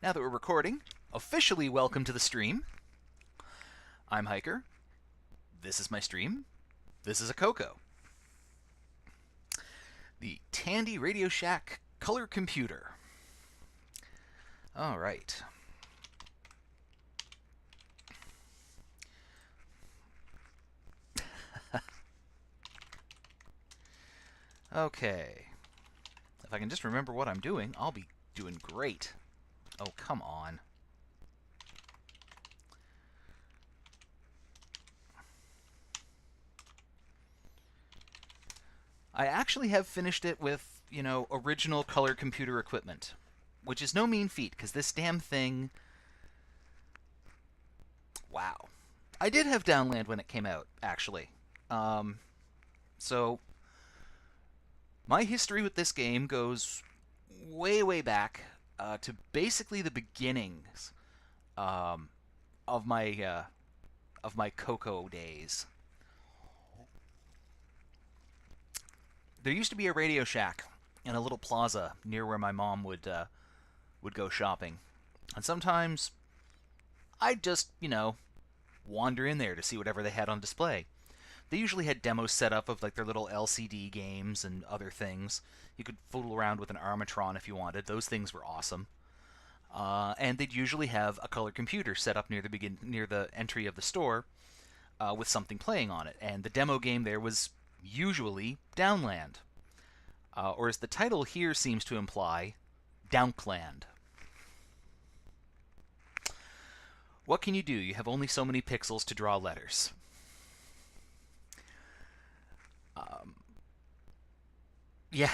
Now that we're recording, officially welcome to the stream. I'm Hiker. This is my stream. This is a Coco. The Tandy Radio Shack color computer. All right. Okay. If I can just remember what I'm doing, I'll be doing great. Oh, come on. I actually have finished it with, original color computer equipment, which is no mean feat, because this damn thing... Wow. I did have Downland when it came out, actually. So, my history with this game goes way, way back to basically the beginnings of my Coco days. There used to be a Radio Shack in a little plaza near where my mom would go shopping, and sometimes I'd just wander in there to see whatever they had on display. They usually had demos set up of like their little LCD games and other things. You could fool around with an Armatron if you wanted. Those things were awesome. And they'd usually have a color computer set up near the entry of the store with something playing on it. And the demo game there was usually Downland, or as the title here seems to imply, Downland. What can you do? You have only so many pixels to draw letters. Yeah.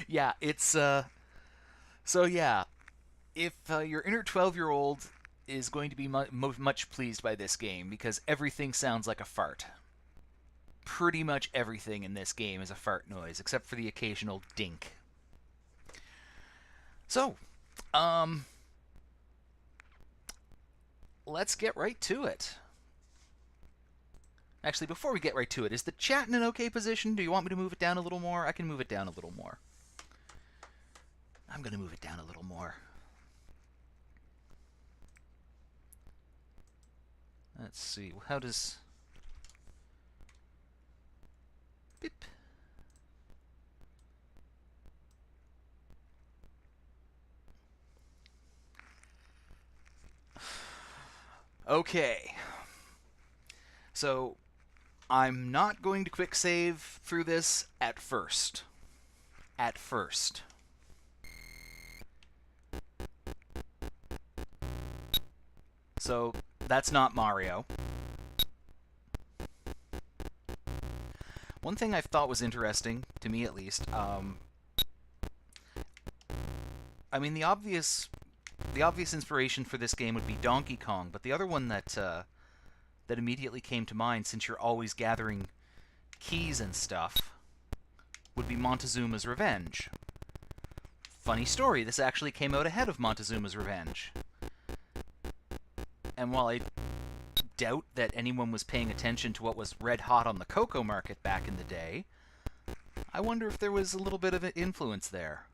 Yeah, it's, so yeah. If your inner 12-year-old is going to be much pleased by this game, because everything sounds like a fart. Pretty much everything in this game is a fart noise, except for the occasional dink. So, let's get right to it. Actually, before we get right to it, is the chat in an okay position? Do you want me to move it down a little more? I can move it down a little more. I'm going to move it down a little more. Let's see. How does... Beep. Okay. So, I'm not going to quick save through this at first. At first. So, that's not Mario. One thing I thought was interesting, to me at least, I mean, the obvious inspiration for this game would be Donkey Kong, but the other one that immediately came to mind, since you're always gathering keys and stuff, would be Montezuma's Revenge. Funny story, this actually came out ahead of Montezuma's Revenge. And while I doubt that anyone was paying attention to what was red hot on the Coco market back in the day, I wonder if there was a little bit of an influence there.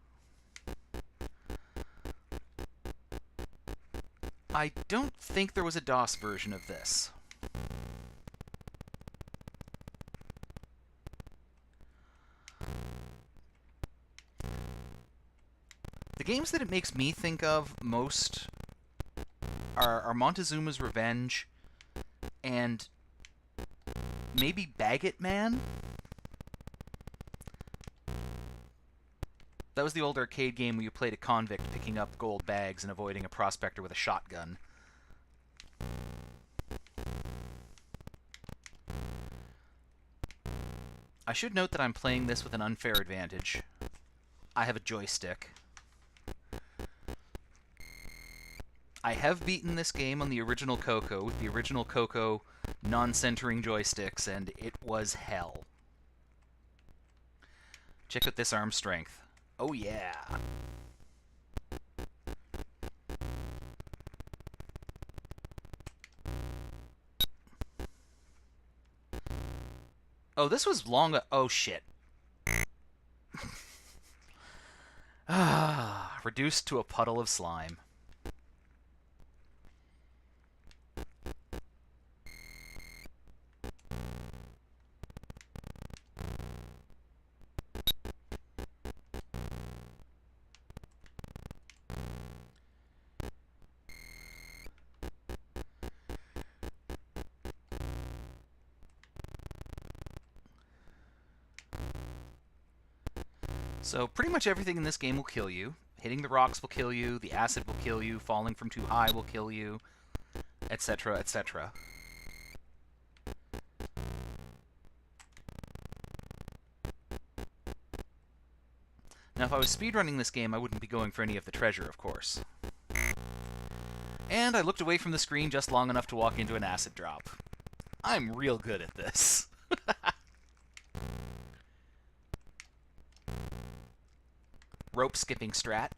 I don't think there was a DOS version of this. The games that it makes me think of most are Montezuma's Revenge and maybe Baguette Man? That was the old arcade game where you played a convict picking up gold bags and avoiding a prospector with a shotgun. I should note that I'm playing this with an unfair advantage. I have a joystick. I have beaten this game on the original Coco with the original Coco non-centering joysticks, and it was hell. Check out this arm strength. Oh yeah. Oh, this was long... Oh, shit. Reduced to a puddle of slime. So pretty much everything in this game will kill you. Hitting the rocks will kill you, the acid will kill you, falling from too high will kill you, etc., etc. Now if I was speedrunning this game, I wouldn't be going for any of the treasure, of course. And I looked away from the screen just long enough to walk into an acid drop. I'm real good at this. Rope skipping strat.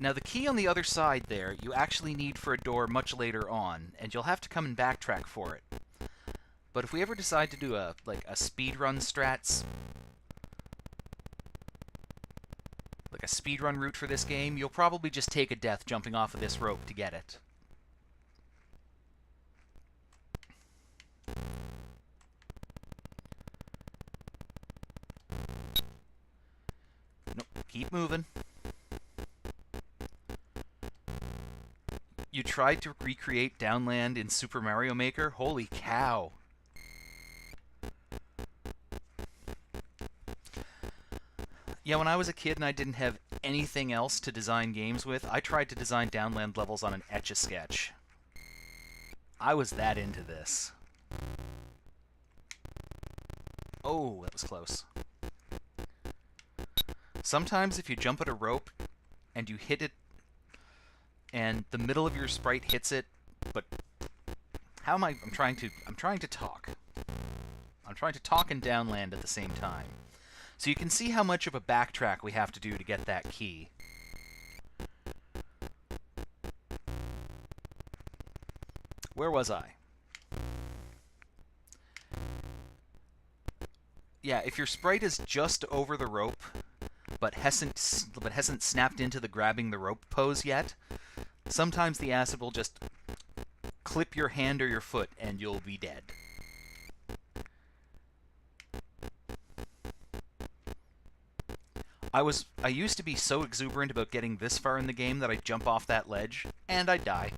Now the key on the other side there, you actually need for a door much later on, and you'll have to come and backtrack for it. But if we ever decide to do a speedrun strats, like a speedrun route for this game, you'll probably just take a death jumping off of this rope to get it. Nope, keep moving. You tried to recreate Downland in Super Mario Maker? Holy cow. Yeah, when I was a kid and I didn't have anything else to design games with, I tried to design Downland levels on an Etch-a-Sketch. I was that into this. Oh, that was close. Sometimes if you jump at a rope and you hit it and the middle of your sprite hits it, but how am I? I'm trying to talk. I'm trying to talk and Downland at the same time. So you can see how much of a backtrack we have to do to get that key. Where was I? Yeah, if your sprite is just over the rope, but hasn't snapped into the grabbing the rope pose yet, sometimes the acid will just clip your hand or your foot and you'll be dead. I used to be so exuberant about getting this far in the game that I'd jump off that ledge, and I'd die.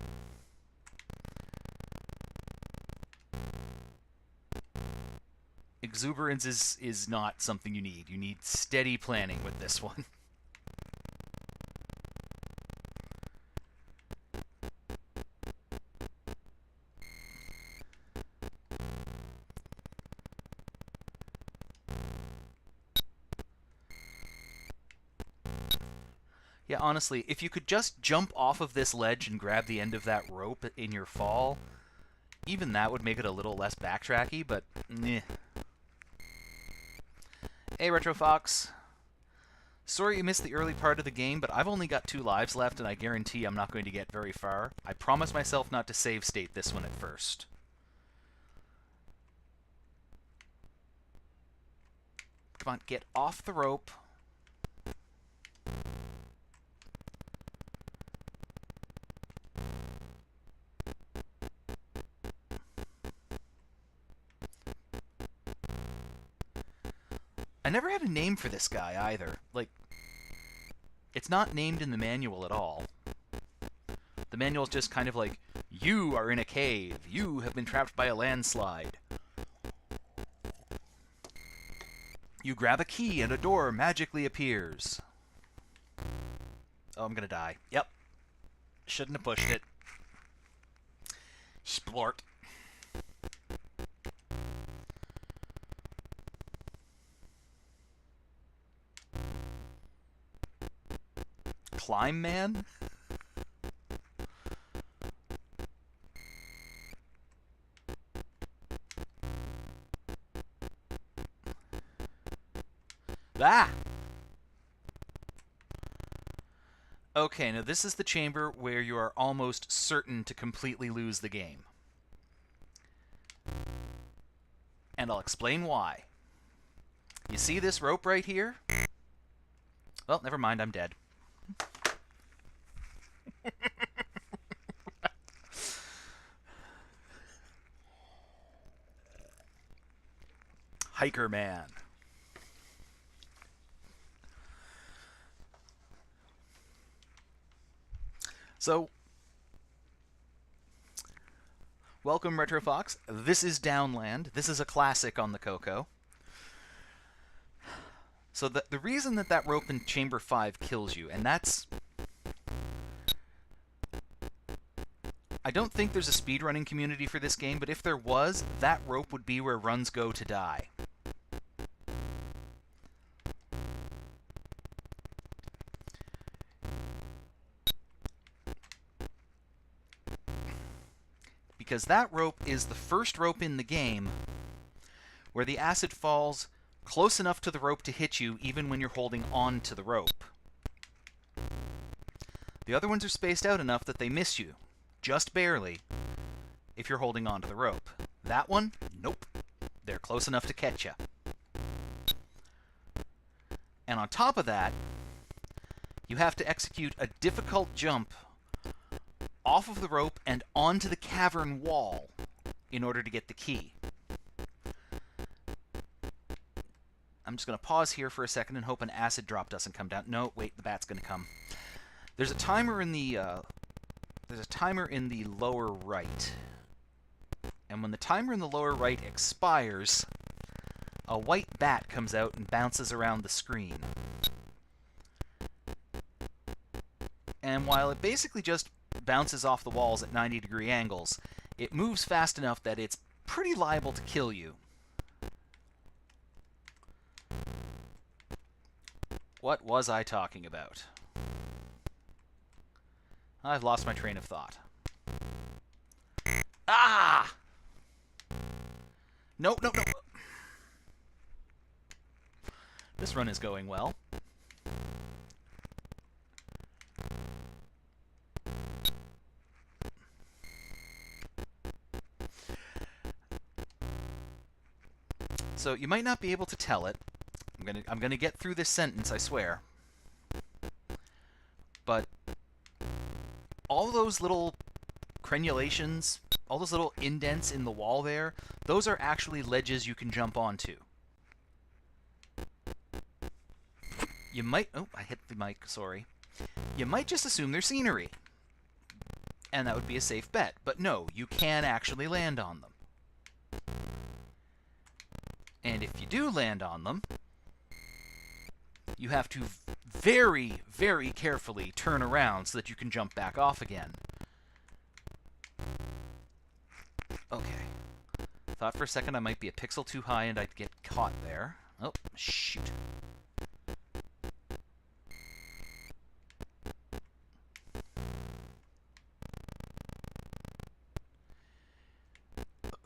Exuberance is not something you need. You need steady planning with this one. Yeah, honestly, if you could just jump off of this ledge and grab the end of that rope in your fall, even that would make it a little less backtracky, but meh. Hey, Retro Fox. Sorry you missed the early part of the game, but I've only got 2 lives left, and I guarantee I'm not going to get very far. I promise myself not to save state this one at first. Come on, get off the rope. I never had a name for this guy, either. Like, it's not named in the manual at all. The manual's just kind of like, you are in a cave. You have been trapped by a landslide. You grab a key and a door magically appears. Oh, I'm gonna die. Yep. Shouldn't have pushed it. Splort. Climb man? Ah! Okay, now this is the chamber where you are almost certain to completely lose the game. And I'll explain why. You see this rope right here? Well, never mind, I'm dead. Hiker Man. So, welcome Retro Fox. This is Downland. This is a classic on the Coco. So the reason that rope in Chamber 5 kills you, and that's... I don't think there's a speedrunning community for this game, but if there was, that rope would be where runs go to die. Because that rope is the first rope in the game where the acid falls close enough to the rope to hit you even when you're holding on to the rope. The other ones are spaced out enough that they miss you, just barely, if you're holding on to the rope. That one, nope. They're close enough to catch you. And on top of that, you have to execute a difficult jump off of the rope and onto the cavern wall in order to get the key. I'm just going to pause here for a second and hope an acid drop doesn't come down. No, wait, the bat's going to come. There's a timer in the lower right. And when the timer in the lower right expires, a white bat comes out and bounces around the screen. And while it basically just bounces off the walls at 90-degree angles, it moves fast enough that it's pretty liable to kill you. What was I talking about? I've lost my train of thought. Ah! No, no, no. This run is going well. So you might not be able to tell it. I'm gonna get through this sentence, I swear. But all those little crenulations, all those little indents in the wall there, those are actually ledges you can jump onto. You might... Oh, I hit the mic, sorry. You might just assume they're scenery. And that would be a safe bet. But no, you can actually land on them. And if you do land on them, you have to very, very carefully turn around so that you can jump back off again. Okay. Thought for a second I might be a pixel too high and I'd get caught there. Oh, shoot.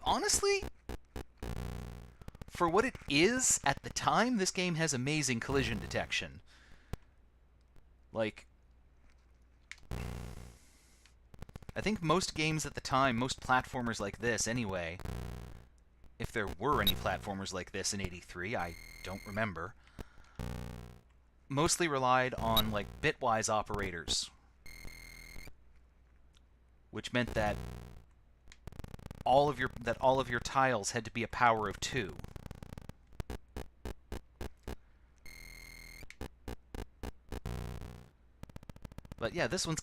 Honestly, for what it is at the time, this game has amazing collision detection. Like, I think most games at the time, most platformers like this anyway, if there were any platformers like this in '83, I don't remember, mostly relied on like bitwise operators, which meant that all of your tiles had to be a power of 2. But yeah, this one's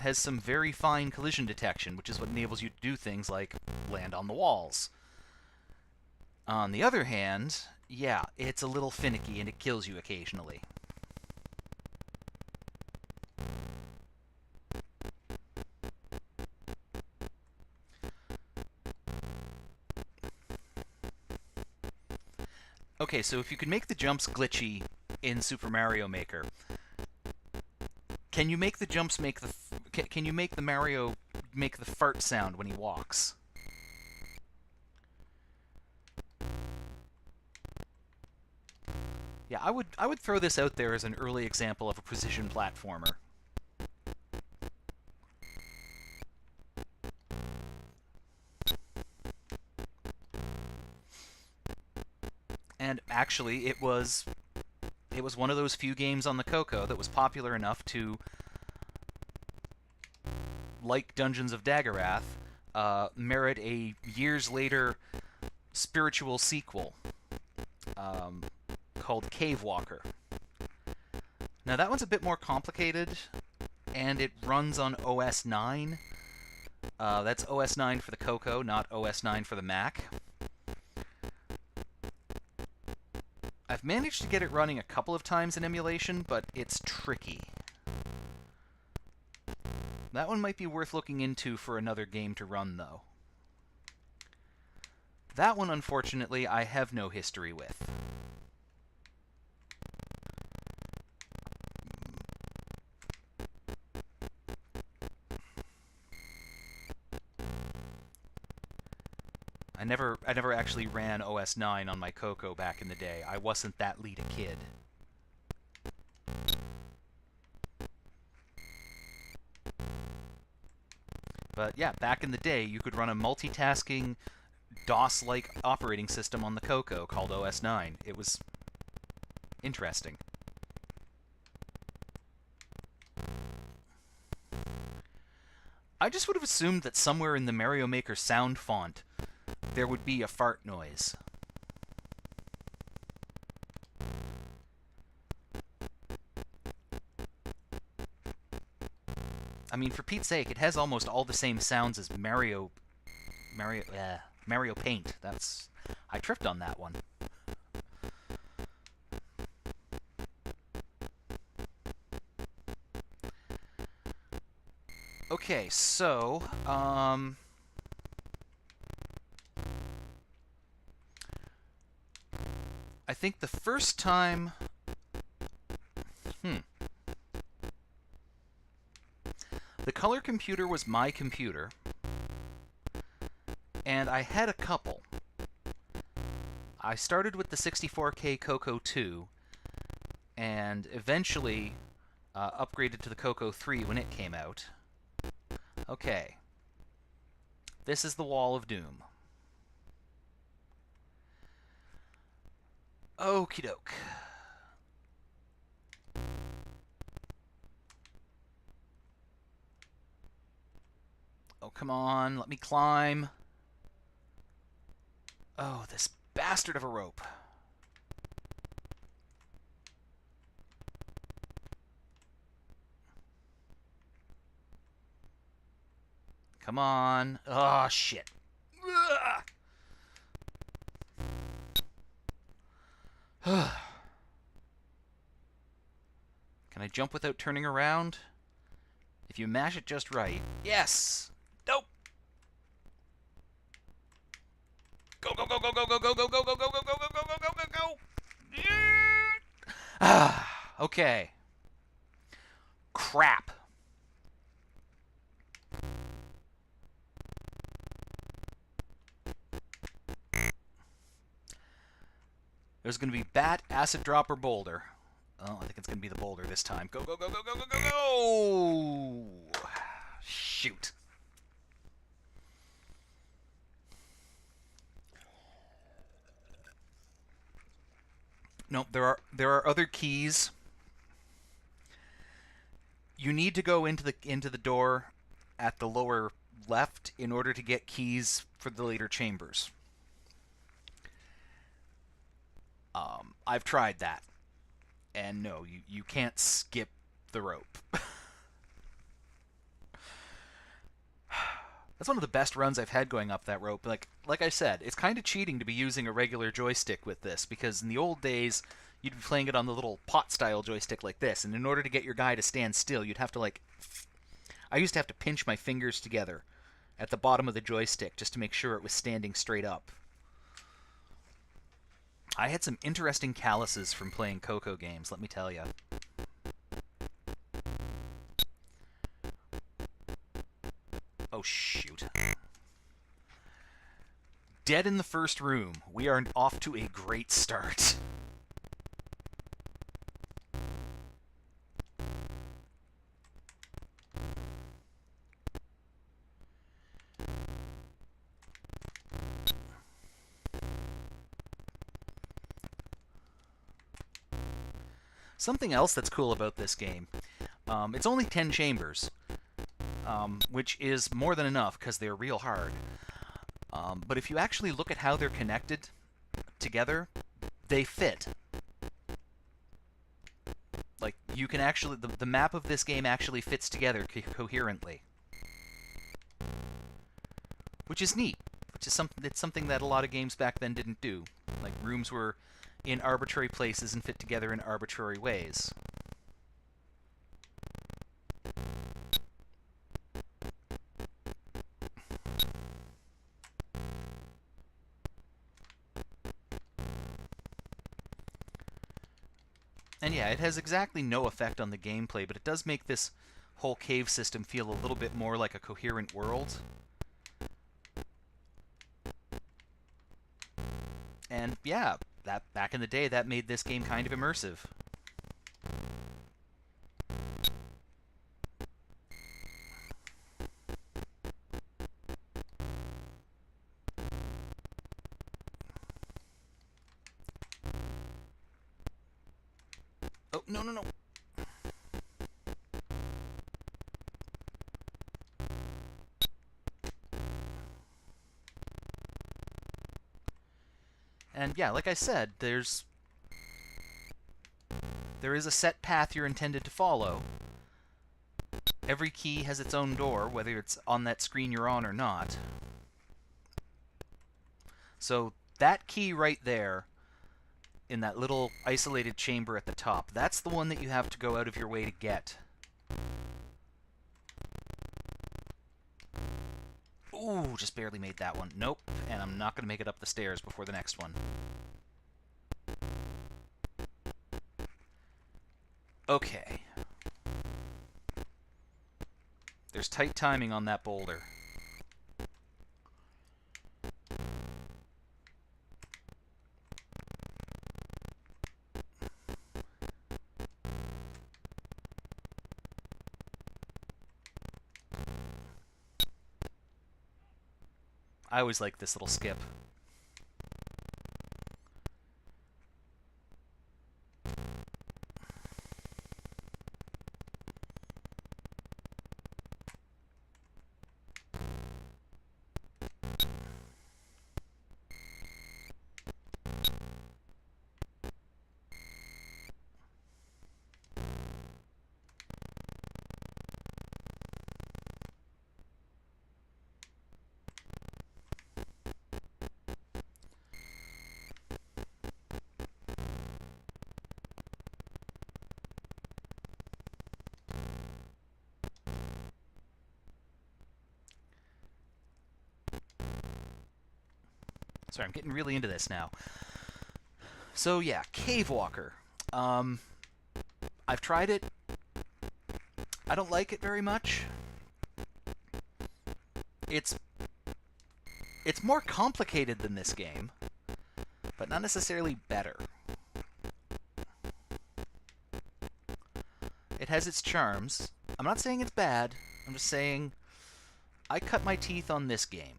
has some very fine collision detection, which is what enables you to do things like land on the walls. On the other hand, yeah, it's a little finicky and it kills you occasionally. Okay, so if you can make the jumps glitchy in Super Mario Maker, can you make the jumps can you make the Mario make the fart sound when he walks? Yeah, I would throw this out there as an early example of a precision platformer. And actually, it was one of those few games on the Coco that was popular enough to, like Dungeons of Daggerath, merit a years later spiritual sequel called Cave Walker. Now that one's a bit more complicated, and it runs on OS 9. That's OS 9 for the Coco, not OS 9 for the Mac. I've managed to get it running a couple of times in emulation, but it's tricky. That one might be worth looking into for another game to run, though. That one, unfortunately, I have no history with. I never actually ran OS 9 on my Coco back in the day. I wasn't that lead a kid. But yeah, back in the day, you could run a multitasking DOS-like operating system on the Coco called OS 9. It was interesting. I just would have assumed that somewhere in the Mario Maker sound font there would be a fart noise. I mean, for Pete's sake, it has almost all the same sounds as Mario Paint. I tripped on that one. Okay, so, I think the first time... The color computer was my computer, and I had a couple. I started with the 64K Coco 2, and eventually upgraded to the Coco 3 when it came out. Okay. This is the Wall of Doom. Okie doke. Oh, come on. Let me climb. Oh, this bastard of a rope. Come on. Oh, shit. Can I jump without turning around? If you mash it just right. Yes! Nope! Go, go, go, go, go, go, go, go, go, go, go, go, go, go, go, go, go, go! Ah, okay. Crap. There's going to be bat, acid drop, or boulder. Oh, I think it's going to be the boulder this time. Go, go, go, go, go, go, go, go! Shoot. Nope, there are other keys. You need to go into the door at the lower left in order to get keys for the later chambers. I've tried that. And no, you can't skip the rope. That's one of the best runs I've had going up that rope. Like I said, it's kind of cheating to be using a regular joystick with this, because in the old days, you'd be playing it on the little pot-style joystick like this, and in order to get your guy to stand still, you'd have to, I used to have to pinch my fingers together at the bottom of the joystick just to make sure it was standing straight up. I had some interesting calluses from playing Coco games, let me tell you. Oh, shoot. Dead in the first room. We are off to a great start. Something else that's cool about this game, it's only 10 chambers, which is more than enough because they're real hard. But if you actually look at how they're connected together, they fit. Like, you can actually... The map of this game actually fits together coherently. Which is neat. Which is something that a lot of games back then didn't do. Like, rooms were in arbitrary places and fit together in arbitrary ways. And yeah, it has exactly no effect on the gameplay, but it does make this whole cave system feel a little bit more like a coherent world. And yeah, that back in the day, that made this game kind of immersive. Oh, no, no, no. And yeah, like I said, there is a set path you're intended to follow. Every key has its own door, whether it's on that screen you're on or not. So that key right there, in that little isolated chamber at the top, that's the one that you have to go out of your way to get. Ooh, just barely made that one. Nope, and I'm not going to make it up the stairs before the next one. Okay. There's tight timing on that boulder. I always like this little skip. Sorry, I'm getting really into this now. So yeah, Cave Walker. I've tried it. I don't like it very much. It's more complicated than this game, but not necessarily better. It has its charms. I'm not saying it's bad. I'm just saying I cut my teeth on this game.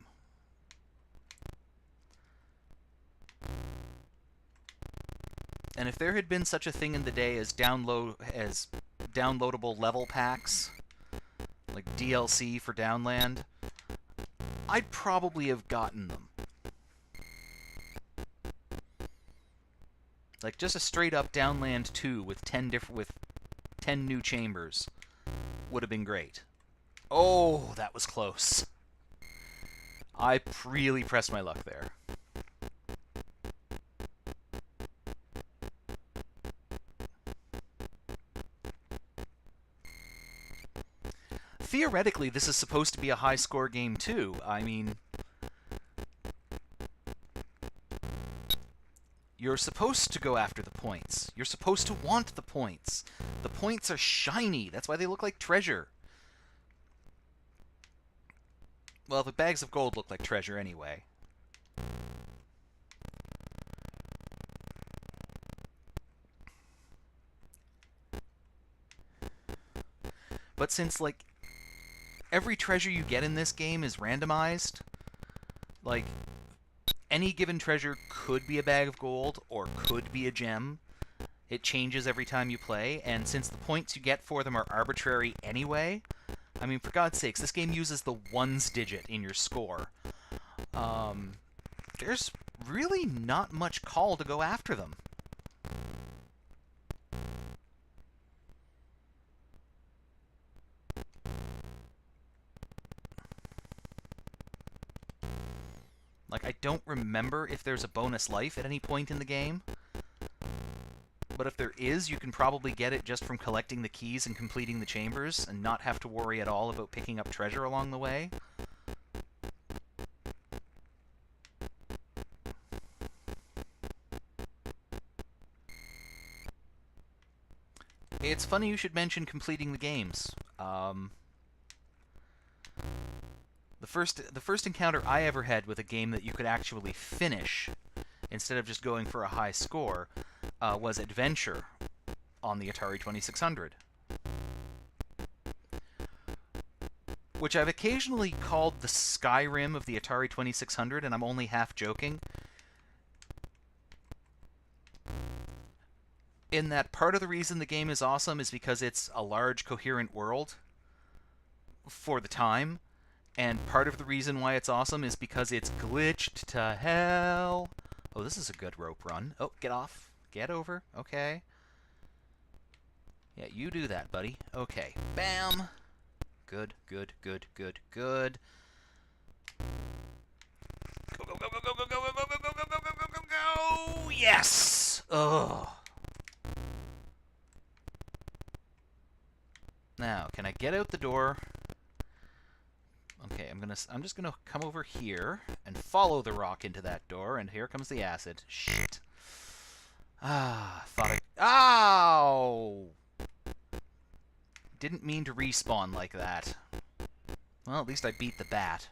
And if there had been such a thing in the day as downloadable level packs, like DLC for Downland, I'd probably have gotten them. Like just a straight up Downland 2 with 10 new chambers would have been great. Oh, that was close. I really pressed my luck there. Theoretically, this is supposed to be a high-score game, too. I mean, you're supposed to go after the points. You're supposed to want the points. The points are shiny. That's why they look like treasure. Well, the bags of gold look like treasure anyway. But since, like, every treasure you get in this game is randomized, like, any given treasure could be a bag of gold or could be a gem. It changes every time you play, and since the points you get for them are arbitrary anyway, I mean, for God's sakes, this game uses the ones digit in your score. There's really not much call to go after them. Like, I don't remember if there's a bonus life at any point in the game. But if there is, you can probably get it just from collecting the keys and completing the chambers, and not have to worry at all about picking up treasure along the way. It's funny you should mention completing the games. The first encounter I ever had with a game that you could actually finish, instead of just going for a high score, was Adventure on the Atari 2600. Which I've occasionally called the Skyrim of the Atari 2600, and I'm only half joking. In that part of the reason the game is awesome is because it's a large, coherent world for the time, and part of the reason why it's awesome is because it's glitched to hell. Oh, this is a good rope run. Oh, get off. Get over. Okay. Yeah, you do that, buddy. Okay. Bam! Good, good, good, good, good. Go, go, go, go, go, go, go, go, go, go, go, go, go, go, go! Yes! Ugh. Now, can I get out the door? Okay, I'm just gonna come over here and follow the rock into that door, and here comes the acid. Shit. Thought Ow! Didn't mean to respawn like that. Well, at least I beat the bat.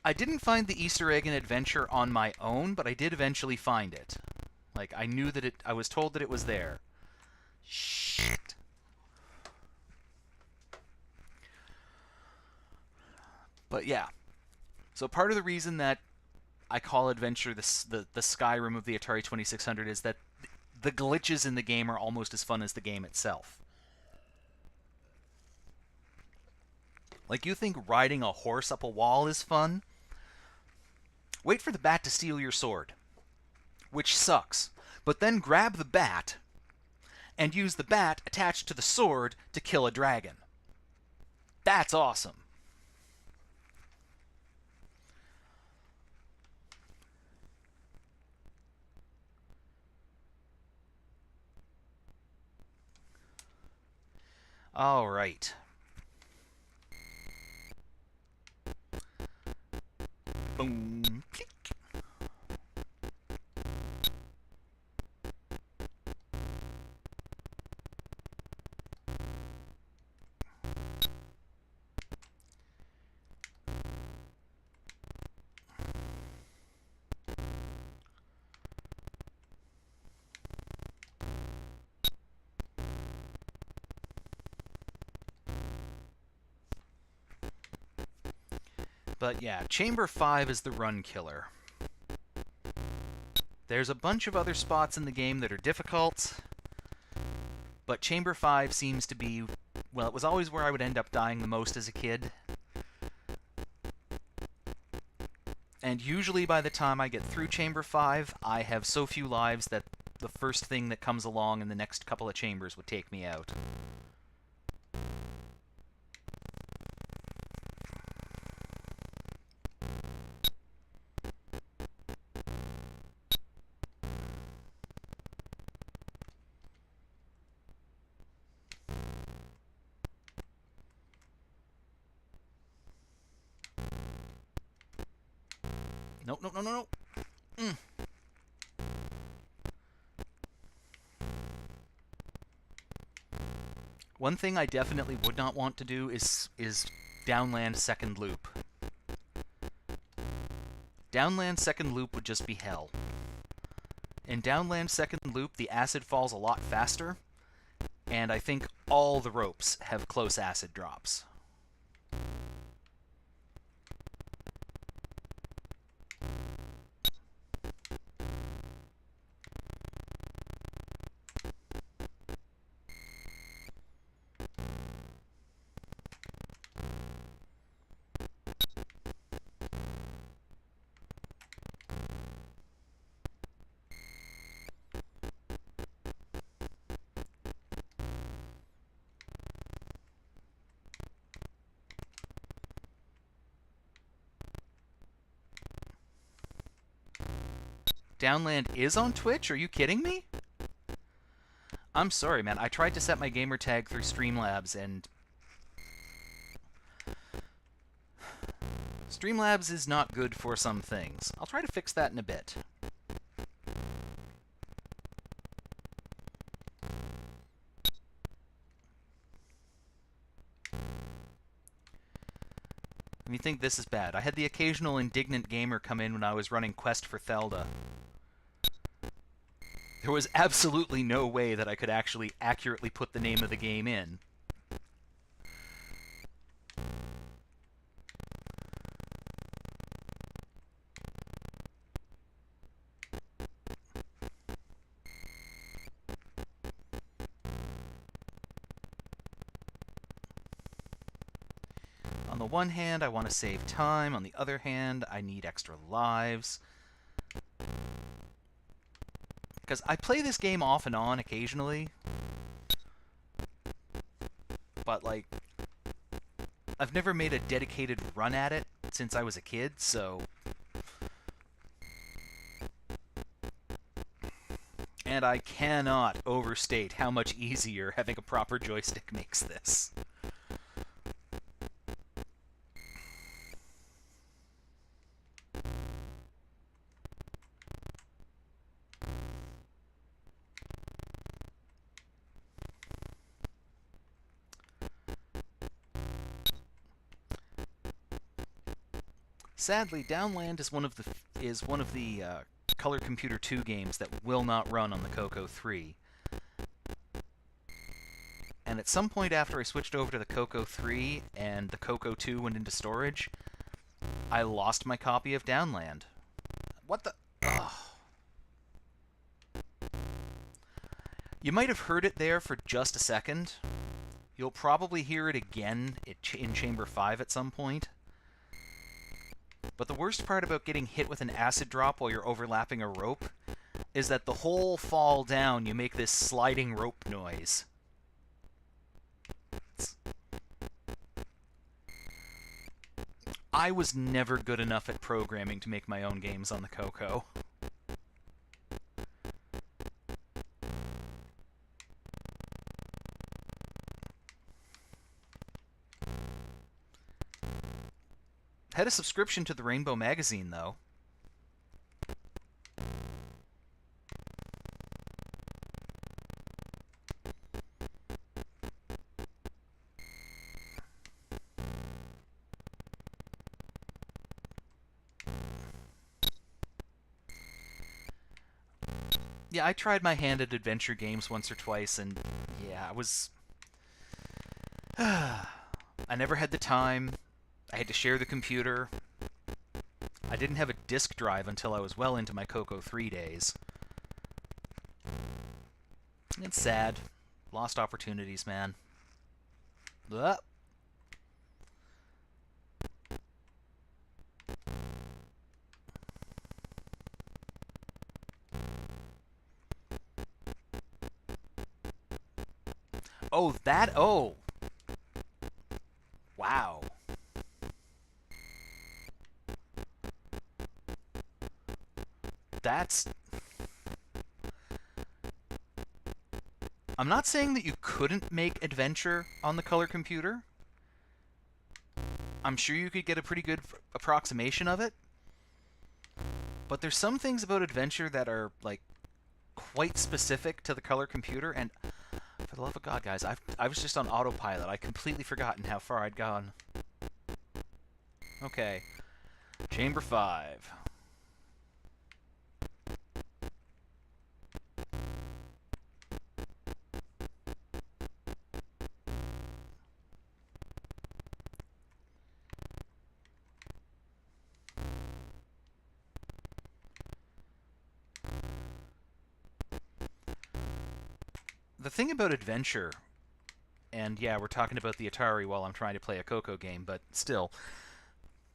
I didn't find the Easter egg in Adventure on my own, but I did eventually find it. Like, I knew that I was told that it was there. Shit. But yeah. So part of the reason that I call Adventure the Skyrim of the Atari 2600 is that the glitches in the game are almost as fun as the game itself. Like, you think riding a horse up a wall is fun? Wait for the bat to steal your sword, which sucks. But then grab the bat and use the bat attached to the sword to kill a dragon. That's awesome. All right. Boom. Click. But yeah, Chamber 5 is the run killer. There's a bunch of other spots in the game that are difficult, but Chamber 5 seems to be, well, it was always where I would end up dying the most as a kid. And usually by the time I get through Chamber 5, I have so few lives that the first thing that comes along in the next couple of chambers would take me out. No, no, no, no, no. One thing I definitely would not want to do is Downland second loop. Downland second loop would just be hell. In Downland second loop, the acid falls a lot faster, and I think all the ropes have close acid drops. Downland is on Twitch? Are you kidding me? I'm sorry, man. I tried to set my gamer tag through Streamlabs, and Streamlabs is not good for some things. I'll try to fix that in a bit. Let me think this is bad. I had the occasional indignant gamer come in when I was running Quest for Thelda. There was absolutely no way that I could actually accurately put the name of the game in. On the one hand, I want to save time. On the other hand, I need extra lives. Because I play this game off and on occasionally. But, like, I've never made a dedicated run at it since I was a kid, so... And I cannot overstate how much easier having a proper joystick makes this. Sadly, Downland is one of the Color Computer 2 games that will not run on the Coco 3. And at some point after I switched over to the Coco 3 and the Coco 2 went into storage, I lost my copy of Downland. What the... Ugh. You might have heard it there for just a second. You'll probably hear it again in Chamber 5 at some point. But the worst part about getting hit with an acid drop while you're overlapping a rope is that the whole fall down you make this sliding rope noise. I was never good enough at programming to make my own games on the Coco. Had a subscription to the Rainbow magazine, though. Yeah, I tried my hand at adventure games once or twice, and yeah, I never had the time. I had to share the computer. I didn't have a disk drive until I was well into my Coco 3 days. It's sad. Lost opportunities, man. Blah. Oh, that... Oh! Wow. That's... I'm not saying that you couldn't make adventure on the color computer. I'm sure you could get a pretty good approximation of it. But there's some things about adventure that are, like, quite specific to the color computer, and for the love of God, guys, I was just on autopilot. I'd completely forgotten how far I'd gone. Okay. Chamber 5. The thing about adventure, and yeah, we're talking about the Atari while I'm trying to play a Coco game, but still,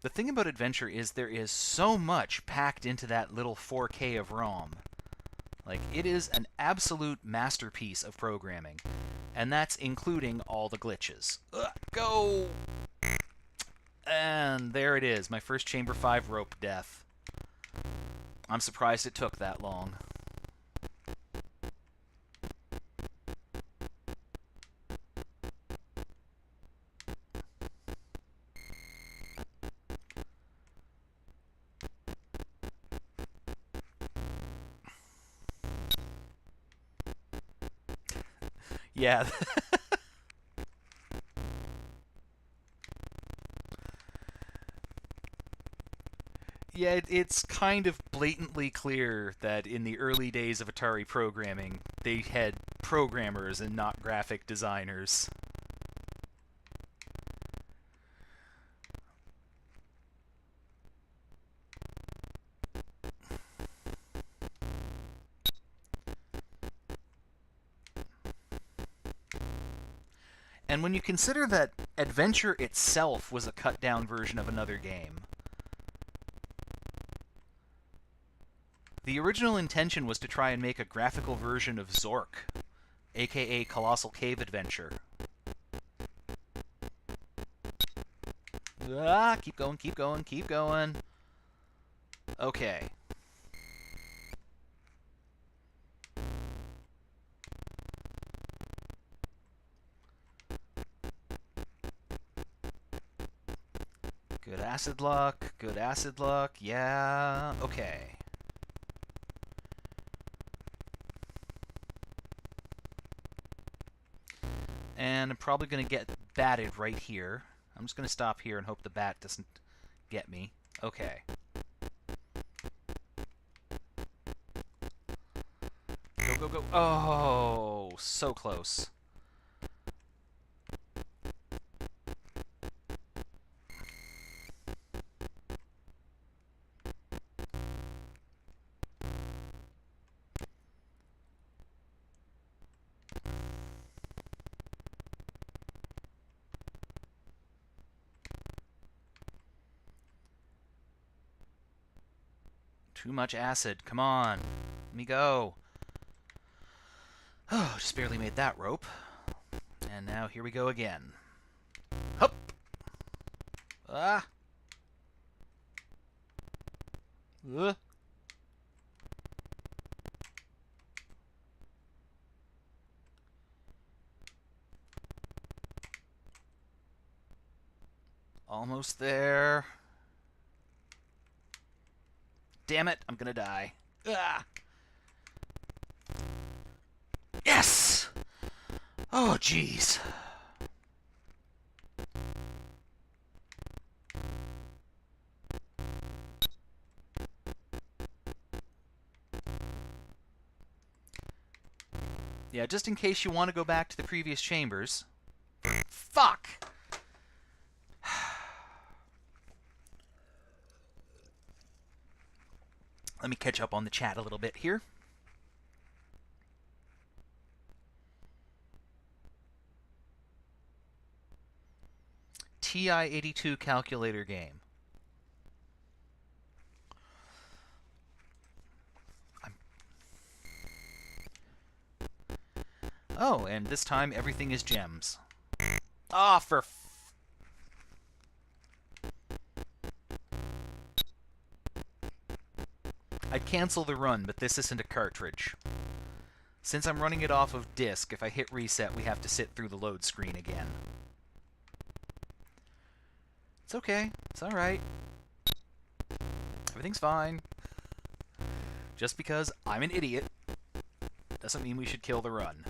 the thing about adventure is there is so much packed into that little 4K of ROM. Like, it is an absolute masterpiece of programming. And that's including all the glitches. Go! And there it is, my first Chamber 5 rope death. I'm surprised it took that long. Yeah. Yeah, it's kind of blatantly clear that in the early days of Atari programming, they had programmers and not graphic designers. And when you consider that Adventure itself was a cut-down version of another game, the original intention was to try and make a graphical version of Zork, aka Colossal Cave Adventure. Keep going, keep going, keep going. Okay. Good acid luck, yeah, okay. And I'm probably going to get batted right here. I'm just going to stop here and hope the bat doesn't get me. Okay. Go, go, go. Oh, so close. Too much acid. Come on. Let me go. Oh, just barely made that rope. And now here we go again. Hup! Ah! Almost there. Damn it, I'm gonna die. Ah! Yes! Oh, jeez. Yeah, just in case you want to go back to the previous chambers. Fuck! Let me catch up on the chat a little bit here. TI-82 calculator game. Oh, and this time everything is gems. Ah, for I'd cancel the run, but this isn't a cartridge. Since I'm running it off of disk, if I hit reset, we have to sit through the load screen again. It's okay. It's alright. Everything's fine. Just because I'm an idiot doesn't mean we should kill the run.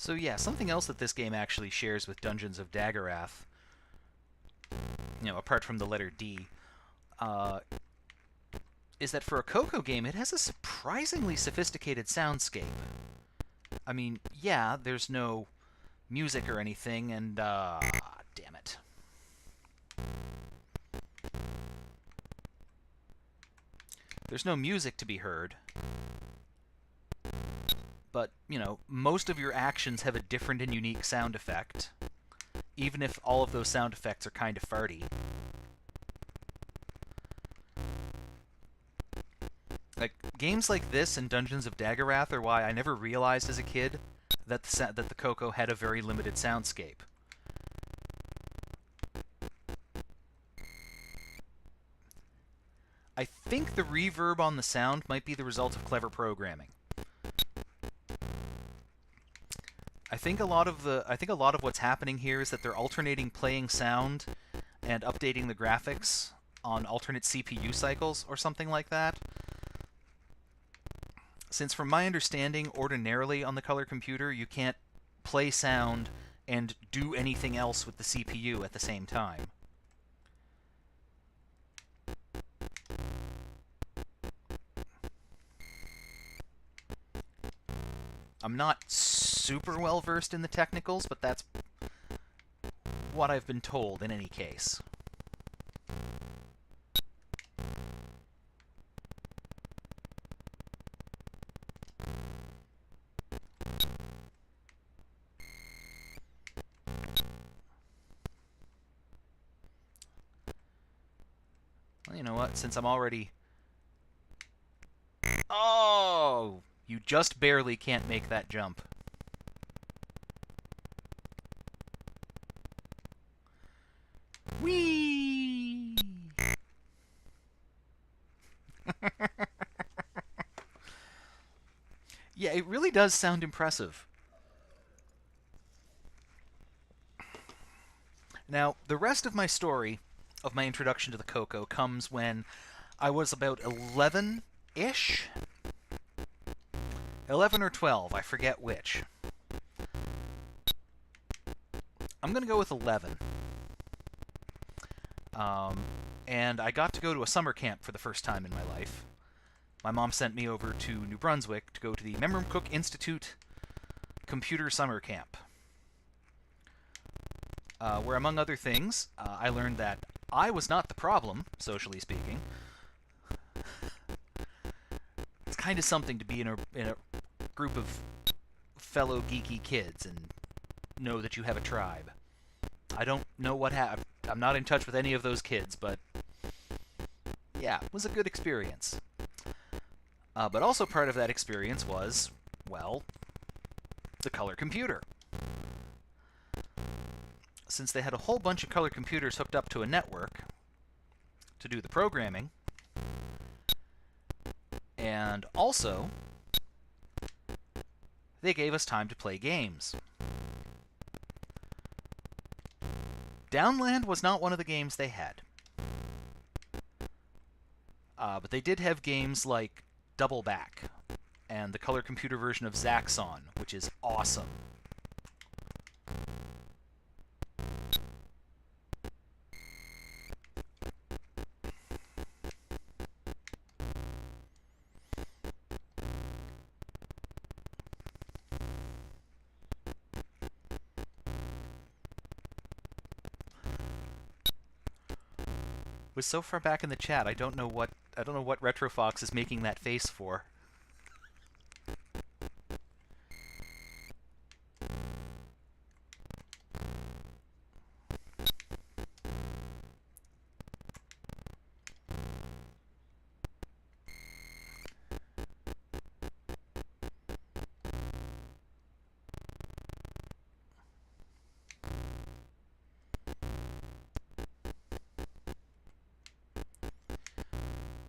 So yeah, something else that this game actually shares with Dungeons of Daggorath, apart from the letter D, uh, is that for a Coco game, it has a surprisingly sophisticated soundscape. I mean, yeah, there's no music or anything, and, damn it. There's no music to be heard, but, most of your actions have a different and unique sound effect, even if all of those sound effects are kind of farty. Like, games like this and Dungeons of Daggorath are why I never realized as a kid that the Coco had a very limited soundscape. I think the reverb on the sound might be the result of clever programming. I think a lot of what's happening here is that they're alternating playing sound and updating the graphics on alternate CPU cycles or something like that. Since from my understanding, ordinarily on the color computer, you can't play sound and do anything else with the CPU at the same time. I'm not super well versed in the technicals, but that's what I've been told in any case. Well, you know what? Since I'm already... Oh! You just barely can't make that jump. Whee! Yeah, it really does sound impressive. Now, the rest of my story, of my introduction to the Coco, comes when I was about 11-ish? 11 or 12, I forget which. I'm going to go with 11. And I got to go to a summer camp for the first time in my life. My mom sent me over to New Brunswick to go to the Memramcook Institute Computer Summer Camp, where, among other things, I learned that I was not the problem, socially speaking. It's kind of something to be in a group of fellow geeky kids and know that you have a tribe. I don't know what happened. I'm not in touch with any of those kids, but yeah, it was a good experience. But also part of that experience was, well, the color computer. Since they had a whole bunch of color computers hooked up to a network to do the programming, and also they gave us time to play games. Downland was not one of the games they had. But they did have games like Double Back and the color computer version of Zaxxon, which is awesome. Was so far back in the chat, I don't know what RetroFox is making that face for.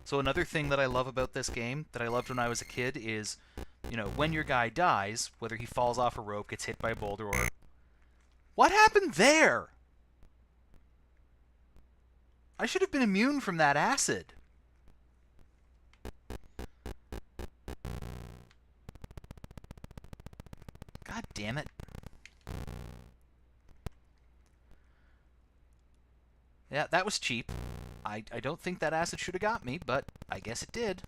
So another thing that I love about this game, that I loved when I was a kid, is, when your guy dies, whether he falls off a rope, gets hit by a boulder, or... What happened there? I should have been immune from that acid. God damn it. Yeah, that was cheap. I don't think that acid should have got me, but I guess it did.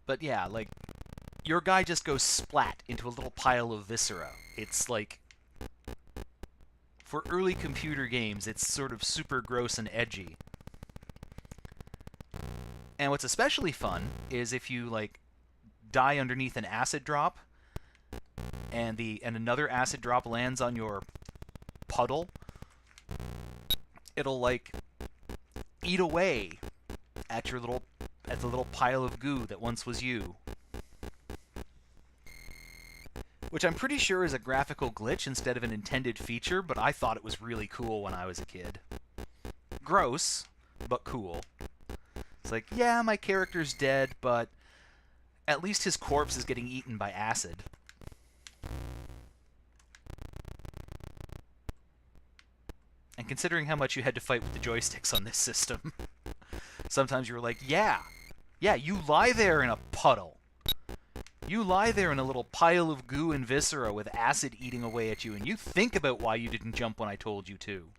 But yeah, like, your guy just goes splat into a little pile of viscera. It's like, for early computer games, it's sort of super gross and edgy. And what's especially fun is if you, like, die underneath an acid drop, and another acid drop lands on your puddle, it'll, like, eat away at the little pile of goo that once was you. Which I'm pretty sure is a graphical glitch instead of an intended feature, but I thought it was really cool when I was a kid. Gross, but cool. It's like, yeah, my character's dead, but at least his corpse is getting eaten by acid. And considering how much you had to fight with the joysticks on this system, sometimes you were like, yeah, you lie there in a puddle. You lie there in a little pile of goo and viscera with acid eating away at you, and you think about why you didn't jump when I told you to.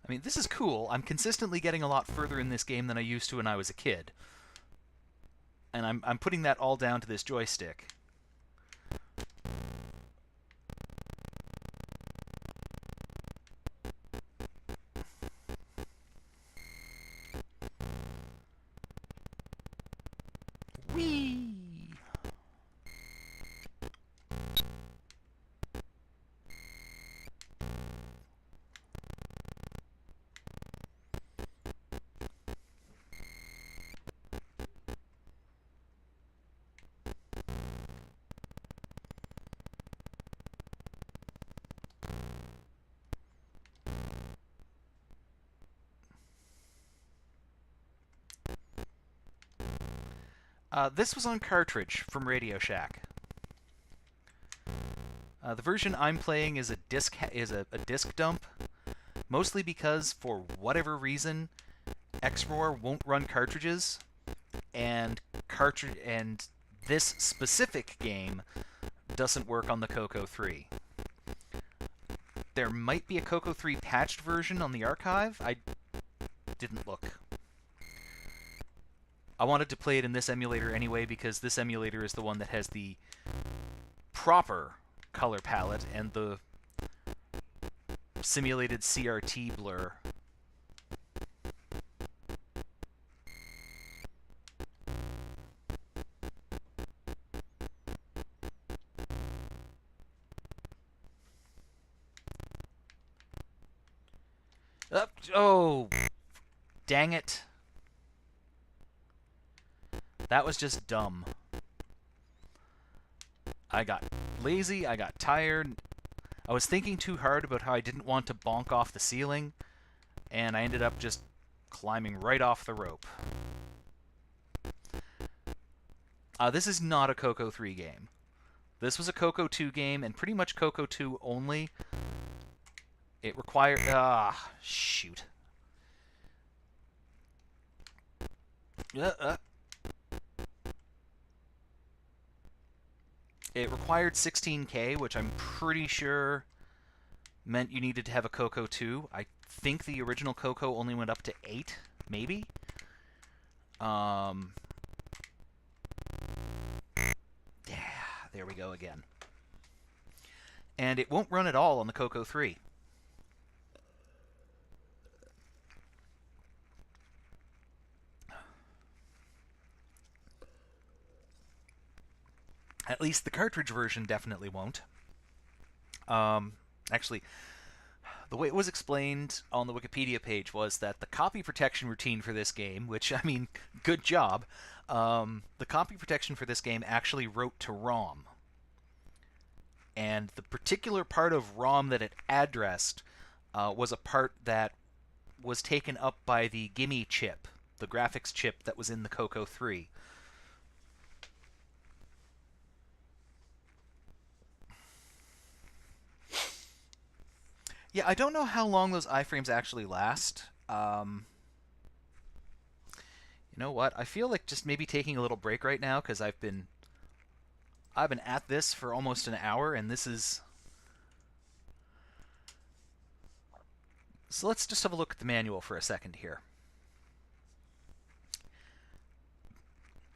I mean, this is cool. I'm consistently getting a lot further in this game than I used to when I was a kid. And I'm putting that all down to this joystick. Whee! This was on cartridge from Radio Shack. The version I'm playing is a disc dump, mostly because for whatever reason, XRoar won't run cartridges, and this specific game doesn't work on the Coco 3. There might be a Coco 3 patched version on the archive. I didn't look. I wanted to play it in this emulator anyway because this emulator is the one that has the proper color palette and the simulated CRT blur. Oh, dang it. That was just dumb. I got lazy, I got tired. I was thinking too hard about how I didn't want to bonk off the ceiling, and I ended up just climbing right off the rope. This is not a Coco 3 game. This was a Coco 2 game, and pretty much Coco 2 only. It required... shoot. It required 16K, which I'm pretty sure meant you needed to have a Coco 2. I think the original Coco only went up to 8, maybe? Yeah, there we go again. And it won't run at all on the Coco 3. At least the cartridge version definitely won't. Actually, The way it was explained on the Wikipedia page was that the copy protection routine for this game, which, I mean, good job, the copy protection for this game actually wrote to ROM. And the particular part of ROM that it addressed was a part that was taken up by the Gimme chip, the graphics chip that was in the Coco 3. Yeah, I don't know how long those iframes actually last. You know what? I feel like just maybe taking a little break right now because I've been at this for almost an hour, and this is. So let's just have a look at the manual for a second here.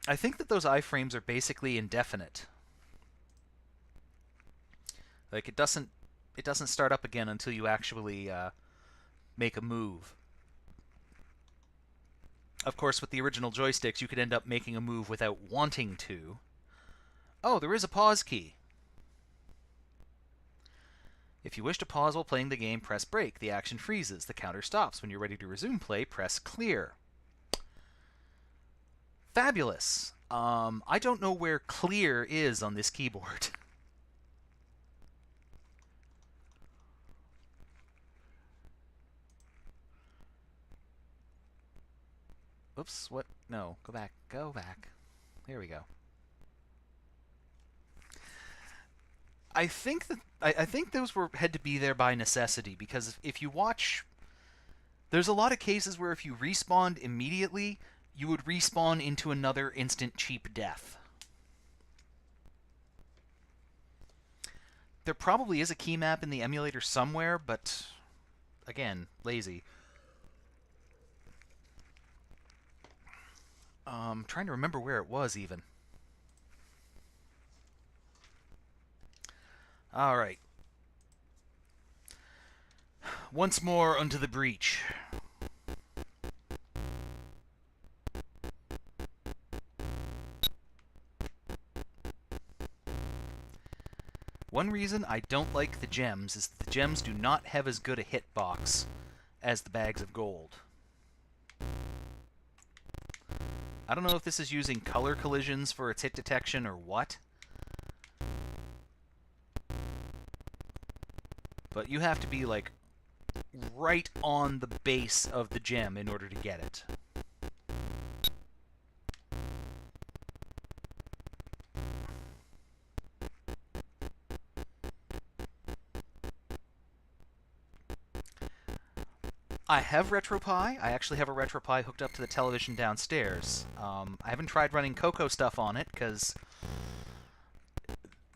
I think that those iframes are basically indefinite. Like it doesn't start up again until you actually make a move. Of course, with the original joysticks, you could end up making a move without wanting to. Oh, there is a pause key. If you wish to pause while playing the game, press break. The action freezes. The counter stops. When you're ready to resume play, press clear. Fabulous. I don't know where clear is on this keyboard. Oops, what? No, go back. Go back. There we go. I think that I think those had to be there by necessity because if you watch, there's a lot of cases where if you respawned immediately, you would respawn into another instant cheap death. There probably is a key map in the emulator somewhere, but again, lazy. Trying to remember where it was even. All right. Once more unto the breach. One reason I don't like the gems is that the gems do not have as good a hitbox as the bags of gold. I don't know if this is using color collisions for its hit detection or what. But you have to be, like, right on the base of the gem in order to get it. I have RetroPie. I actually have a RetroPie hooked up to the television downstairs. I haven't tried running Coco stuff on it because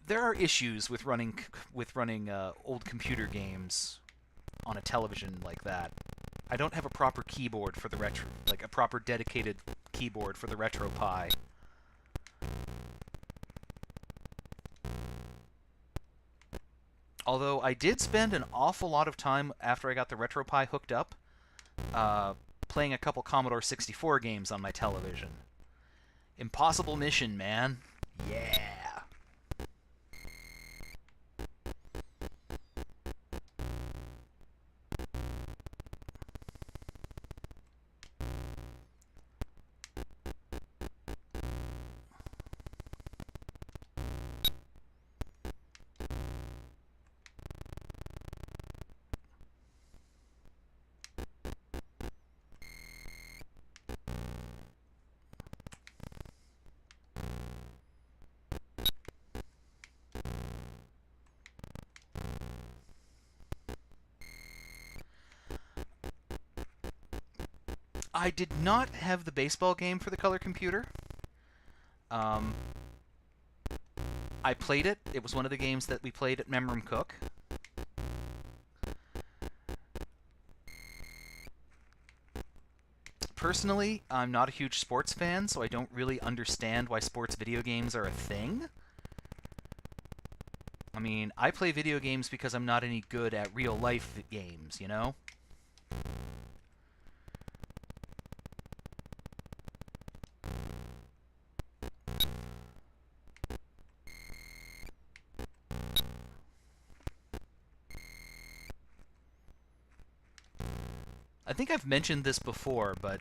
there are issues with running old computer games on a television like that. I don't have a proper keyboard for the a proper dedicated keyboard for the RetroPie. Although I did spend an awful lot of time after I got the RetroPie hooked up playing a couple Commodore 64 games on my television. Impossible Mission, man. Yeah. I did not have the baseball game for the color computer. I played it. It was one of the games that we played at Memram Cook. Personally, I'm not a huge sports fan, so I don't really understand why sports video games are a thing. I mean, I play video games because I'm not any good at real-life games, you know? I think I've mentioned this before, but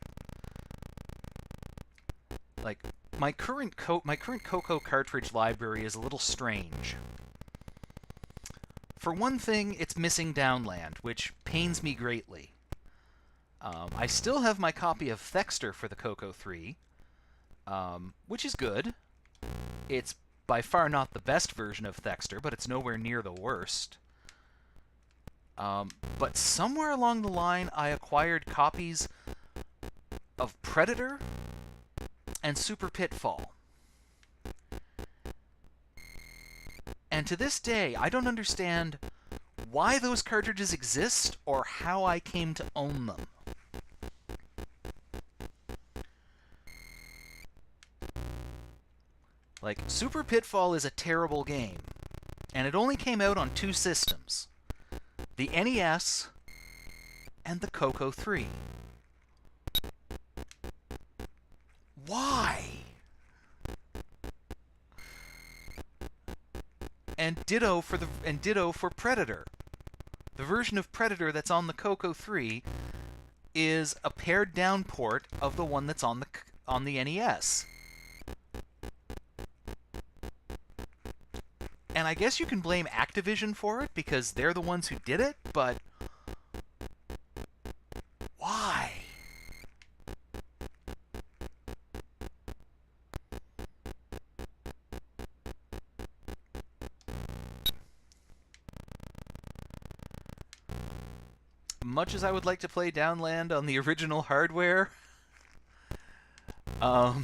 like my current Coco cartridge library is a little strange. For one thing, it's missing Downland, which pains me greatly. I still have my copy of Thexter for the Coco 3, which is good. It's by far not the best version of Thexter, but it's nowhere near the worst. But somewhere along the line, I acquired copies of Predator and Super Pitfall. And to this day, I don't understand why those cartridges exist or how I came to own them. Like, Super Pitfall is a terrible game, and it only came out on 2 systems, the NES and the Coco 3. Why? And ditto for Predator. The version of Predator that's on the Coco 3 is a pared down port of the one that's on the NES. And I guess you can blame Activision for it because they're the ones who did it, but why? Much as I would like to play Downland on the original hardware, the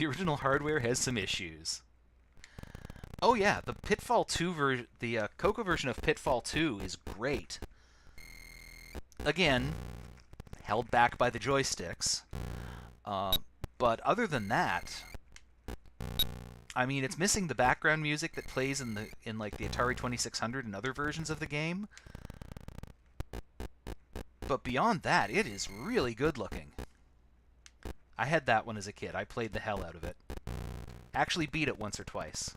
original hardware has some issues. Oh yeah, the Pitfall 2 version, the Coco version of Pitfall 2 is great. Again, held back by the joysticks. But other than that, I mean, it's missing the background music that plays in like the Atari 2600 and other versions of the game. But beyond that, it is really good looking. I had that one as a kid. I played the hell out of it. Actually beat it once or twice.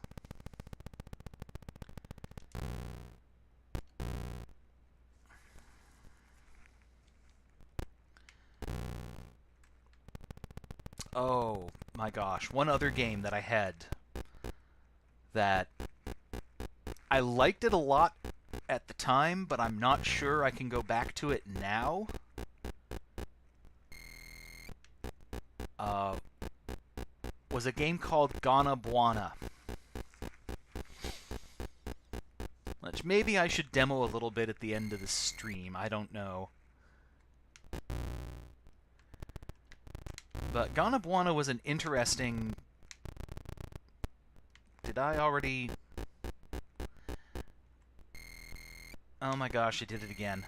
Oh my gosh, one other game that I had that I liked it a lot at the time, but I'm not sure I can go back to it now. Was a game called Gana Buana, which maybe I should demo a little bit at the end of the stream. I don't know. But Gana Buana was an interesting... Did I already... Oh my gosh, I did it again.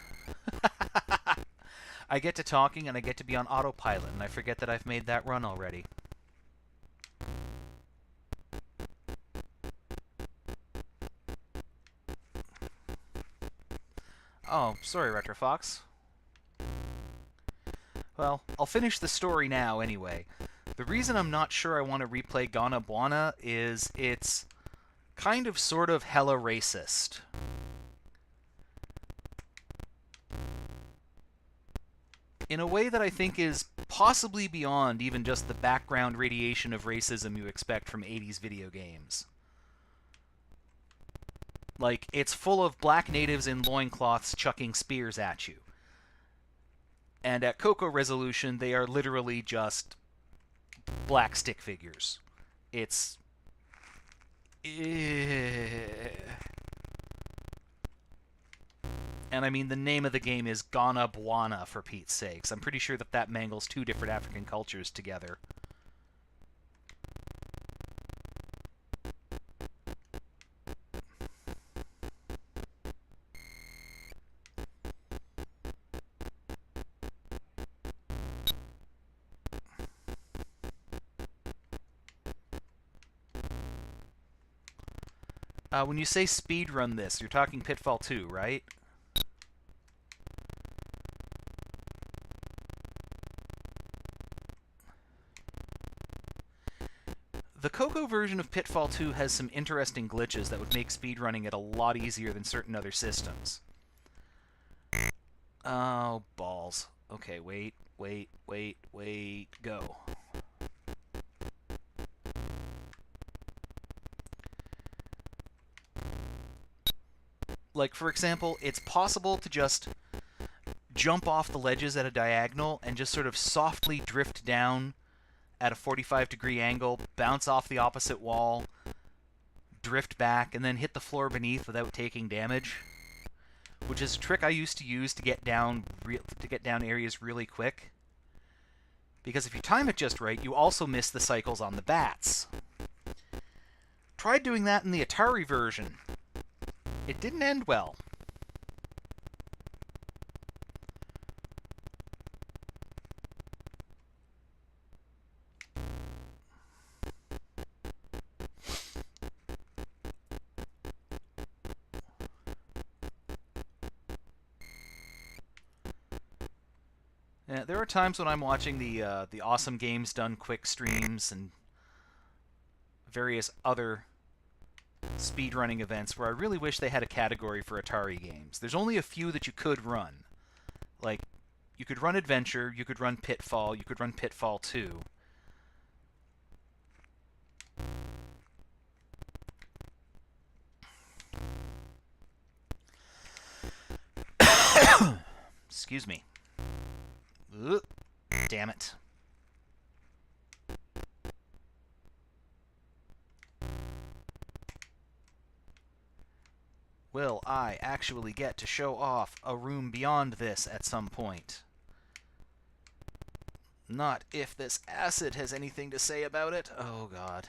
I get to talking and I get to be on autopilot, and I forget that I've made that run already. Oh, sorry, Retrofox. Well, I'll finish the story now anyway. The reason I'm not sure I want to replay Gana Buana is it's kind of sort of hella racist. In a way that I think is possibly beyond even just the background radiation of racism you expect from 80s video games. Like, it's full of black natives in loincloths chucking spears at you. And at Coco resolution, they are literally just black stick figures. It's... And I mean, the name of the game is Gana Buana, for Pete's sakes. I'm pretty sure that that mangles 2 different African cultures together. When you say speedrun this, you're talking Pitfall 2, right? The Coco version of Pitfall 2 has some interesting glitches that would make speedrunning it a lot easier than certain other systems. Oh, balls. Okay, wait, wait, wait, wait, go. Like, for example, it's possible to just jump off the ledges at a diagonal and just sort of softly drift down at a 45-degree angle, bounce off the opposite wall, drift back, and then hit the floor beneath without taking damage, which is a trick I used to use to get down areas really quick. Because if you time it just right, you also miss the cycles on the bats. Tried doing that in the Atari version. It didn't end well. Yeah, there are times when I'm watching the Awesome Games Done Quick streams and various other speedrunning events where I really wish they had a category for Atari games. There's only a few that you could run. Like, you could run Adventure, you could run Pitfall, you could run Pitfall 2. Excuse me. Ugh, damn it. Will I actually get to show off a room beyond this at some point? Not if this acid has anything to say about it. Oh, God.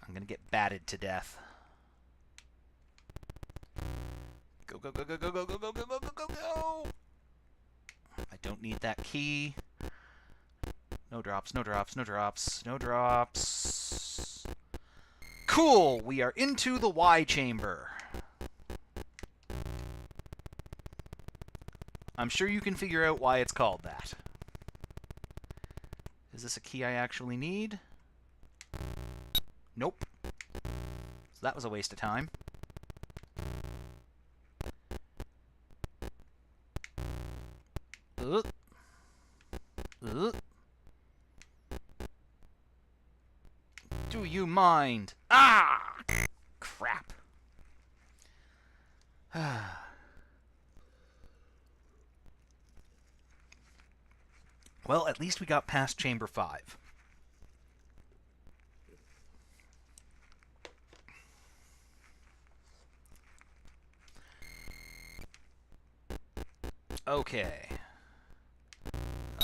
I'm gonna get batted to death. Go, go, go, go, go, go, go, go, go, go, go, go, go! I don't need that key. No drops, no drops, no drops, no drops. Cool! We are into the Y chamber. I'm sure you can figure out why it's called that. Is this a key I actually need? Nope. So that was a waste of time. Ugh. Ugh. Do you mind? Ah! Crap. Well, at least we got past Chamber 5. Okay.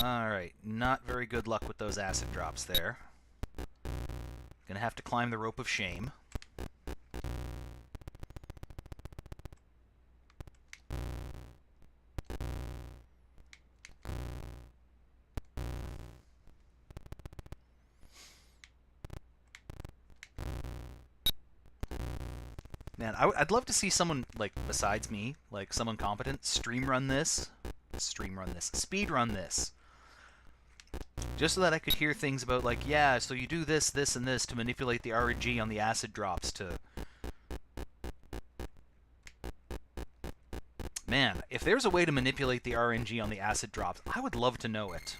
Alright, not very good luck with those acid drops there. Gonna have to climb the rope of shame. Man, I'd love to see someone, like, besides me, like, someone competent, speed run this. Just so that I could hear things about, like, yeah, so you do this, this, and this to manipulate the RNG on the acid drops to... Man, if there's a way to manipulate the RNG on the acid drops, I would love to know it.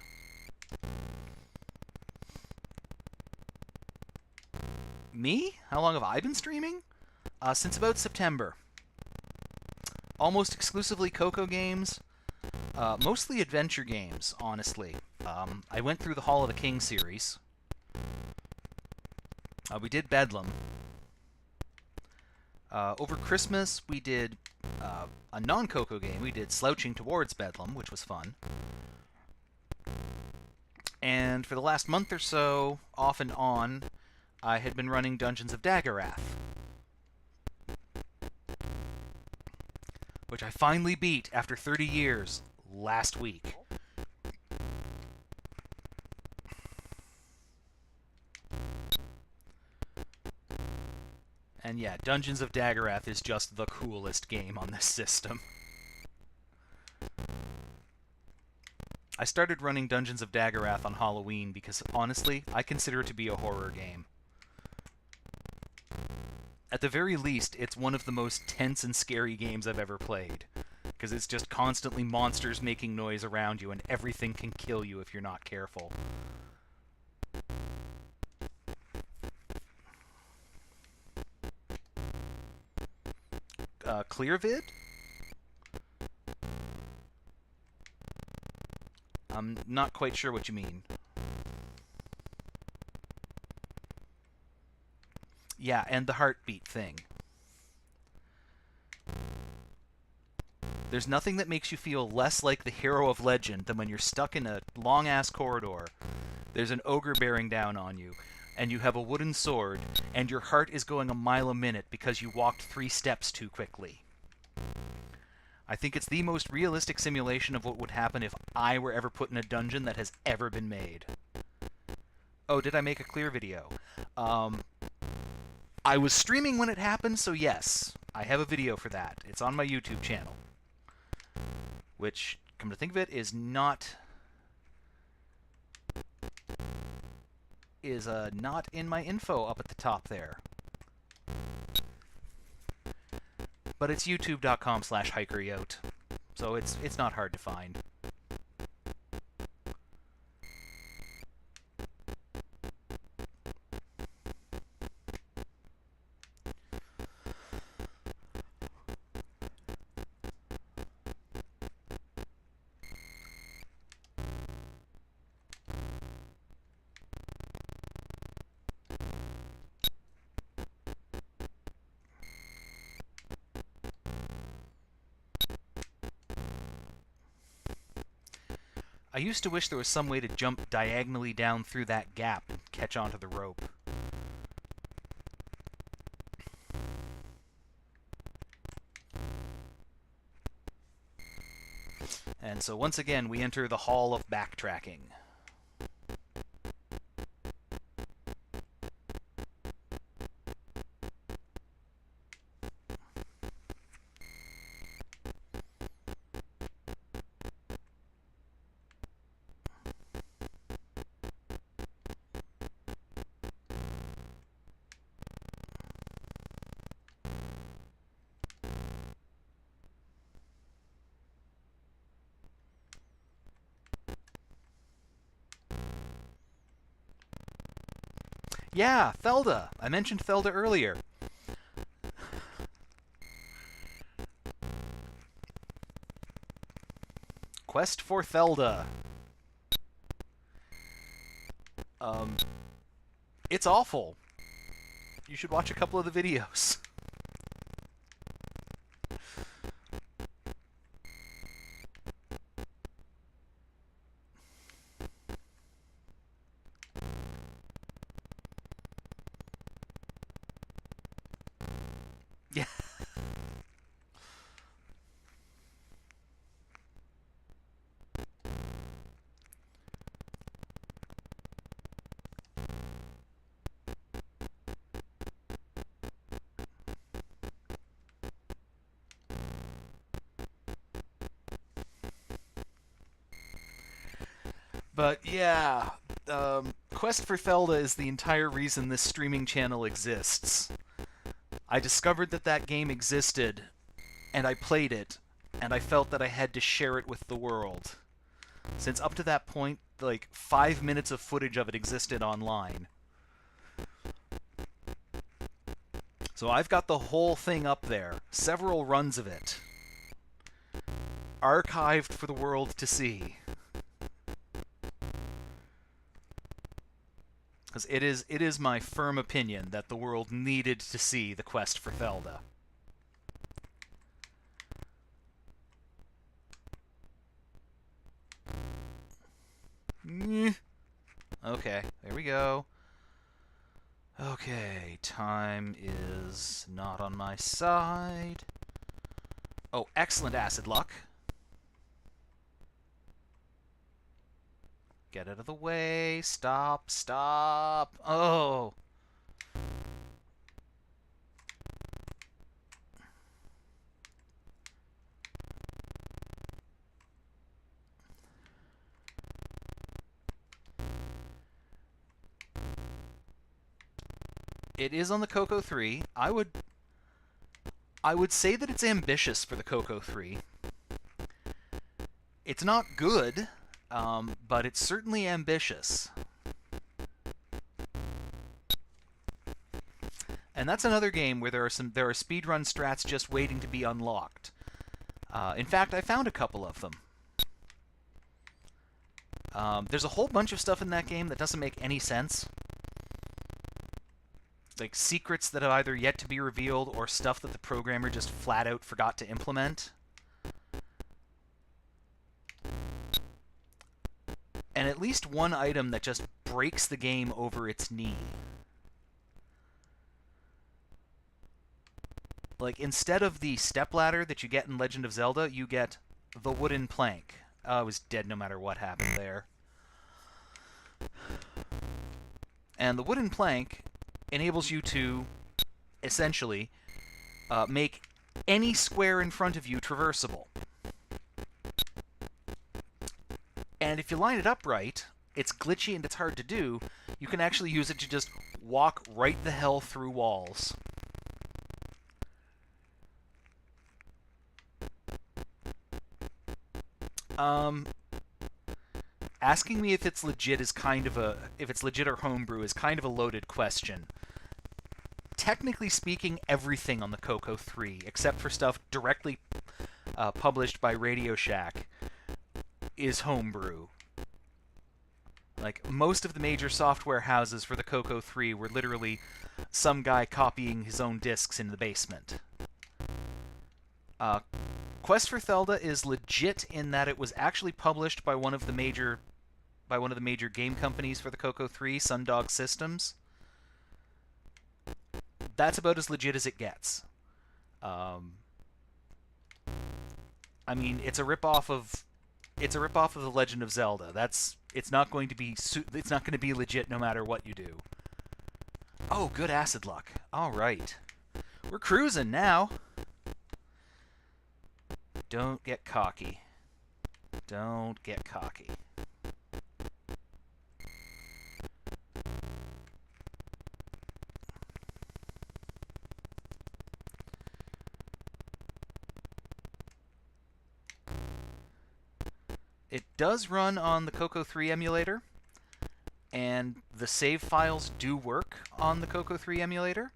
Me? How long have I been streaming? Since about September. Almost exclusively Coco games. Mostly adventure games, honestly. I went through the Hall of the King series. We did Bedlam. Over Christmas, we did a non-Coco game. We did Slouching Towards Bedlam, which was fun. And for the last month or so, off and on, I had been running Dungeons of Daggerath, which I finally beat after 30 years last week. And yeah, Dungeons of Daggerath is just the coolest game on this system. I started running Dungeons of Daggerath on Halloween because, honestly, I consider it to be a horror game. At the very least, it's one of the most tense and scary games I've ever played. because it's just constantly monsters making noise around you, and everything can kill you if you're not careful. Clear vid? I'm not quite sure what you mean. Yeah, and the heartbeat thing. There's nothing that makes you feel less like the hero of legend than when you're stuck in a long-ass corridor. There's an ogre bearing down on you, and you have a wooden sword, and your heart is going a mile a minute because you walked 3 steps too quickly. I think it's the most realistic simulation of what would happen if I were ever put in a dungeon that has ever been made. Oh, did I make a clear video? I was streaming when it happened, so yes, I have a video for that. It's on my YouTube channel. Which, come to think of it, is not in my info up at the top there. But it's youtube.com/hikeryote, so it's not hard to find. I used to wish there was some way to jump diagonally down through that gap and catch onto the rope. And so once again, we enter the Hall of Backtracking. Yeah, Felda! I mentioned Felda earlier. Quest for Felda. It's awful. You should watch a couple of the videos. Yeah. But yeah, Quest for Felda is the entire reason this streaming channel exists. I discovered that that game existed, and I played it, and I felt that I had to share it with the world. Since up to that point, like, 5 minutes of footage of it existed online. So I've got the whole thing up there, several runs of it, archived for the world to see. Because it is my firm opinion that the world needed to see the Quest for Felda. Okay, there we go. Okay, time is not on my side. Oh, excellent acid luck. Get out of the way. Stop, stop. Oh. It is on the Coco 3. I would say that it's ambitious for the Coco 3. It's not good, but it's certainly ambitious. And that's another game where there are speedrun strats just waiting to be unlocked. In fact, I found a couple of them. There's a whole bunch of stuff in that game that doesn't make any sense. Like secrets that have either yet to be revealed or stuff that the programmer just flat out forgot to implement. And at least one item that just breaks the game over its knee. Like, instead of the stepladder that you get in Legend of Zelda, you get the wooden plank. I was dead no matter what happened there. And the wooden plank enables you to, essentially, make any square in front of you traversable. And if you line it up right, it's glitchy and it's hard to do, you can actually use it to just walk right the hell through walls. Asking me if it's legit is kind of if it's legit or homebrew is kind of a loaded question. Technically speaking, everything on the Coco 3, except for stuff directly published by Radio Shack, is homebrew. Like, most of the major software houses for the Coco 3 were literally some guy copying his own discs in the basement. Quest for Thelda is legit in that it was actually published by one of the major game companies for the Coco 3, Sundog Systems. That's about as legit as it gets. I mean, it's a ripoff of The Legend of Zelda. It's not going to be legit no matter what you do. Oh, good acid luck. All right. We're cruising now. Don't get cocky. Don't get cocky. It does run on the Coco 3 emulator, and the save files do work on the Coco 3 emulator.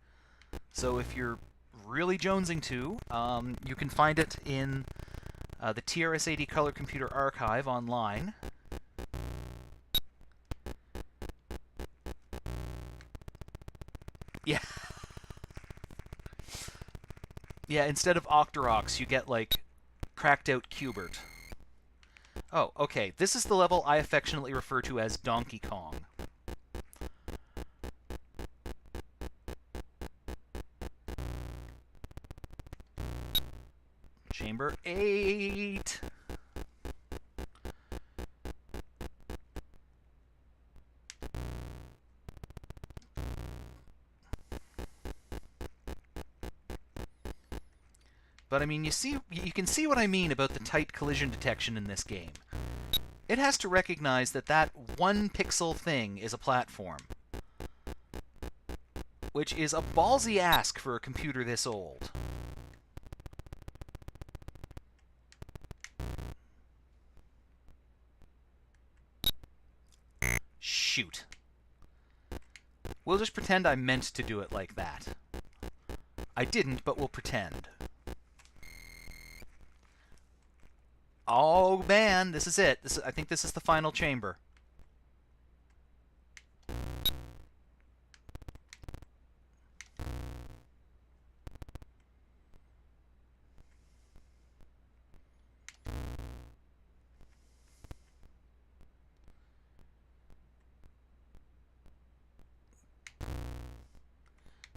So if you're really jonesing to, you can find it in the TRS-80 Color Computer Archive online. Yeah. Yeah, instead of Octoroks, you get, like, cracked out Cubert. Oh, okay. This is the level I affectionately refer to as Donkey Kong. Chamber 8! But I mean, you can see what I mean about the tight collision detection in this game. It has to recognize that that one pixel thing is a platform. Which is a ballsy ask for a computer this old. Shoot. We'll just pretend I meant to do it like that. I didn't, but we'll pretend. Oh man, this is it. I think this is the final chamber.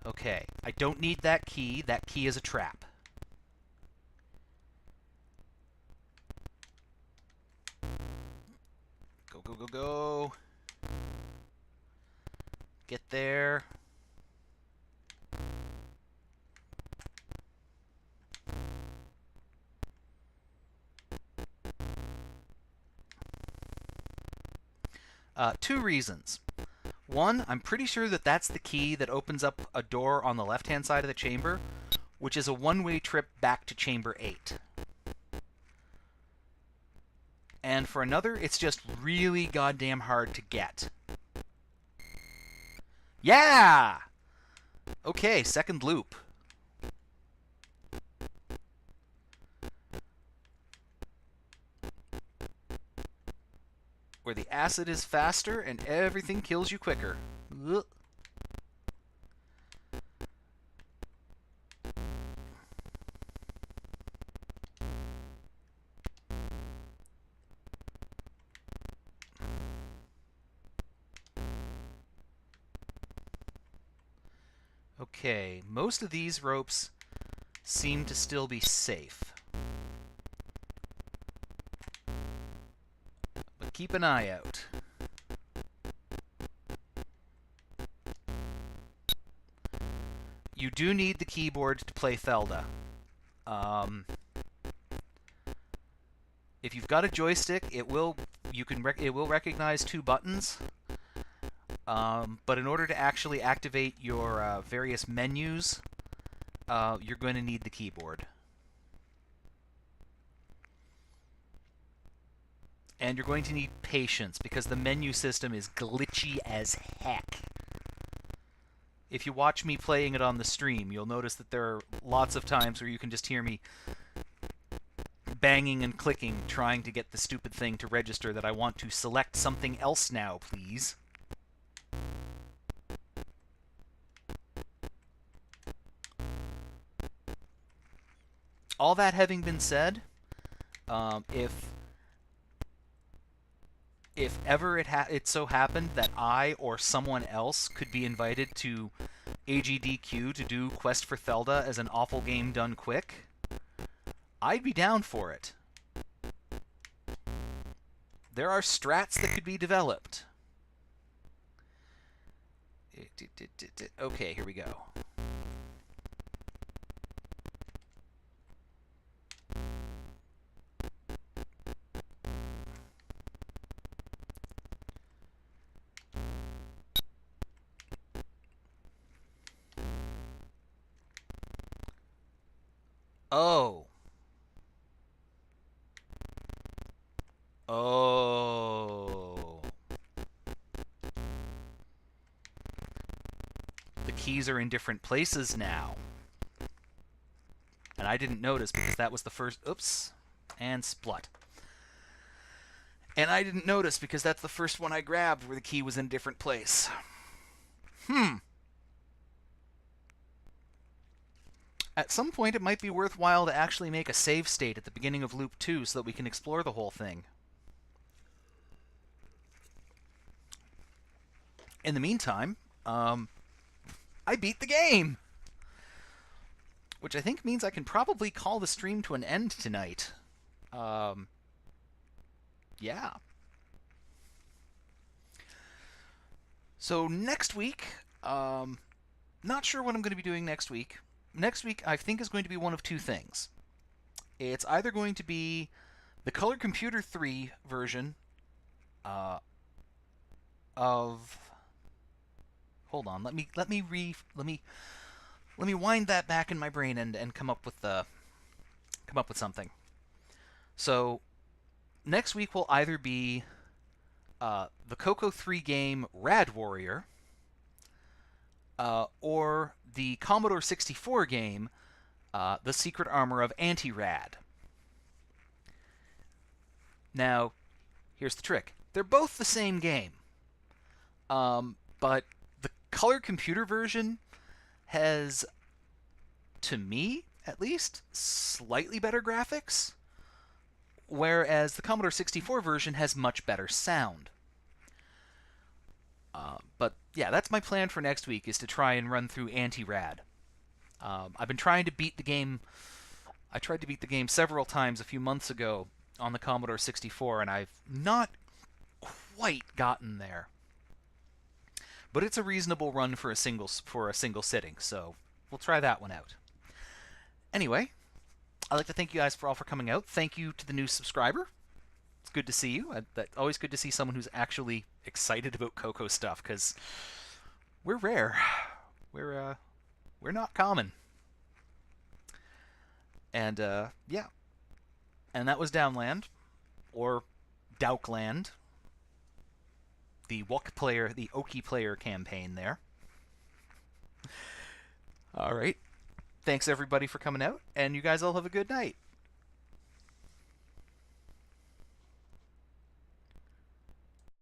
Okay, I don't need that key. That key is a trap. Go, go, go, go. Get there. Two reasons. One, I'm pretty sure that that's the key that opens up a door on the left-hand side of the chamber, which is a one-way trip back to Chamber 8. And for another, it's just really goddamn hard to get. Yeah! Okay, second loop. Where the acid is faster and everything kills you quicker. Ugh. Okay, most of these ropes seem to still be safe. But keep an eye out. You do need the keyboard to play Felda. If you've got a joystick, it will recognize 2 buttons. But in order to actually activate your various menus, you're going to need the keyboard. And you're going to need patience, because the menu system is glitchy as heck. If you watch me playing it on the stream, you'll notice that there are lots of times where you can just hear me banging and clicking, trying to get the stupid thing to register that I want to select something else now, please. All that having been said, if ever it so happened that I or someone else could be invited to AGDQ to do Quest for Felda as an awful game done quick, I'd be down for it. There are strats that could be developed. Okay, here we go. Oh. Oh. The keys are in different places now. And I didn't notice because that was the first... Oops. And splut. And I didn't notice because that's the first one I grabbed where the key was in a different place. At some point, it might be worthwhile to actually make a save state at the beginning of Loop 2 so that we can explore the whole thing. In the meantime, I beat the game! Which I think means I can probably call the stream to an end tonight. Yeah. So next week, not sure what I'm going to be doing next week. Next week, I think, is going to be one of two things. It's either going to be the Color Computer 3 version of... Hold on, let me wind that back in my brain and come up with something. So next week will either be the Coco 3 game Rad Warrior, or the Commodore 64 game, The Secret Armor of Anti-Rad. Now, here's the trick. They're both the same game. But the Color Computer version has, to me, at least, slightly better graphics, whereas the Commodore 64 version has much better sound. But yeah, that's my plan for next week, is to try and run through Anti-Rad. I've been trying to beat the game. I tried to beat the game several times a few months ago on the Commodore 64, and I've not quite gotten there. But it's a reasonable run for a single sitting, so we'll try that one out. Anyway, I'd like to thank you guys for coming out. Thank you to the new subscriber. It's good to see you. It's always good to see someone who's actually excited about Coco stuff, because we're rare. We're not common. And yeah, and that was Downland, or Downland, the Wok player, the Oki player campaign there. All right. Thanks everybody for coming out, and you guys all have a good night.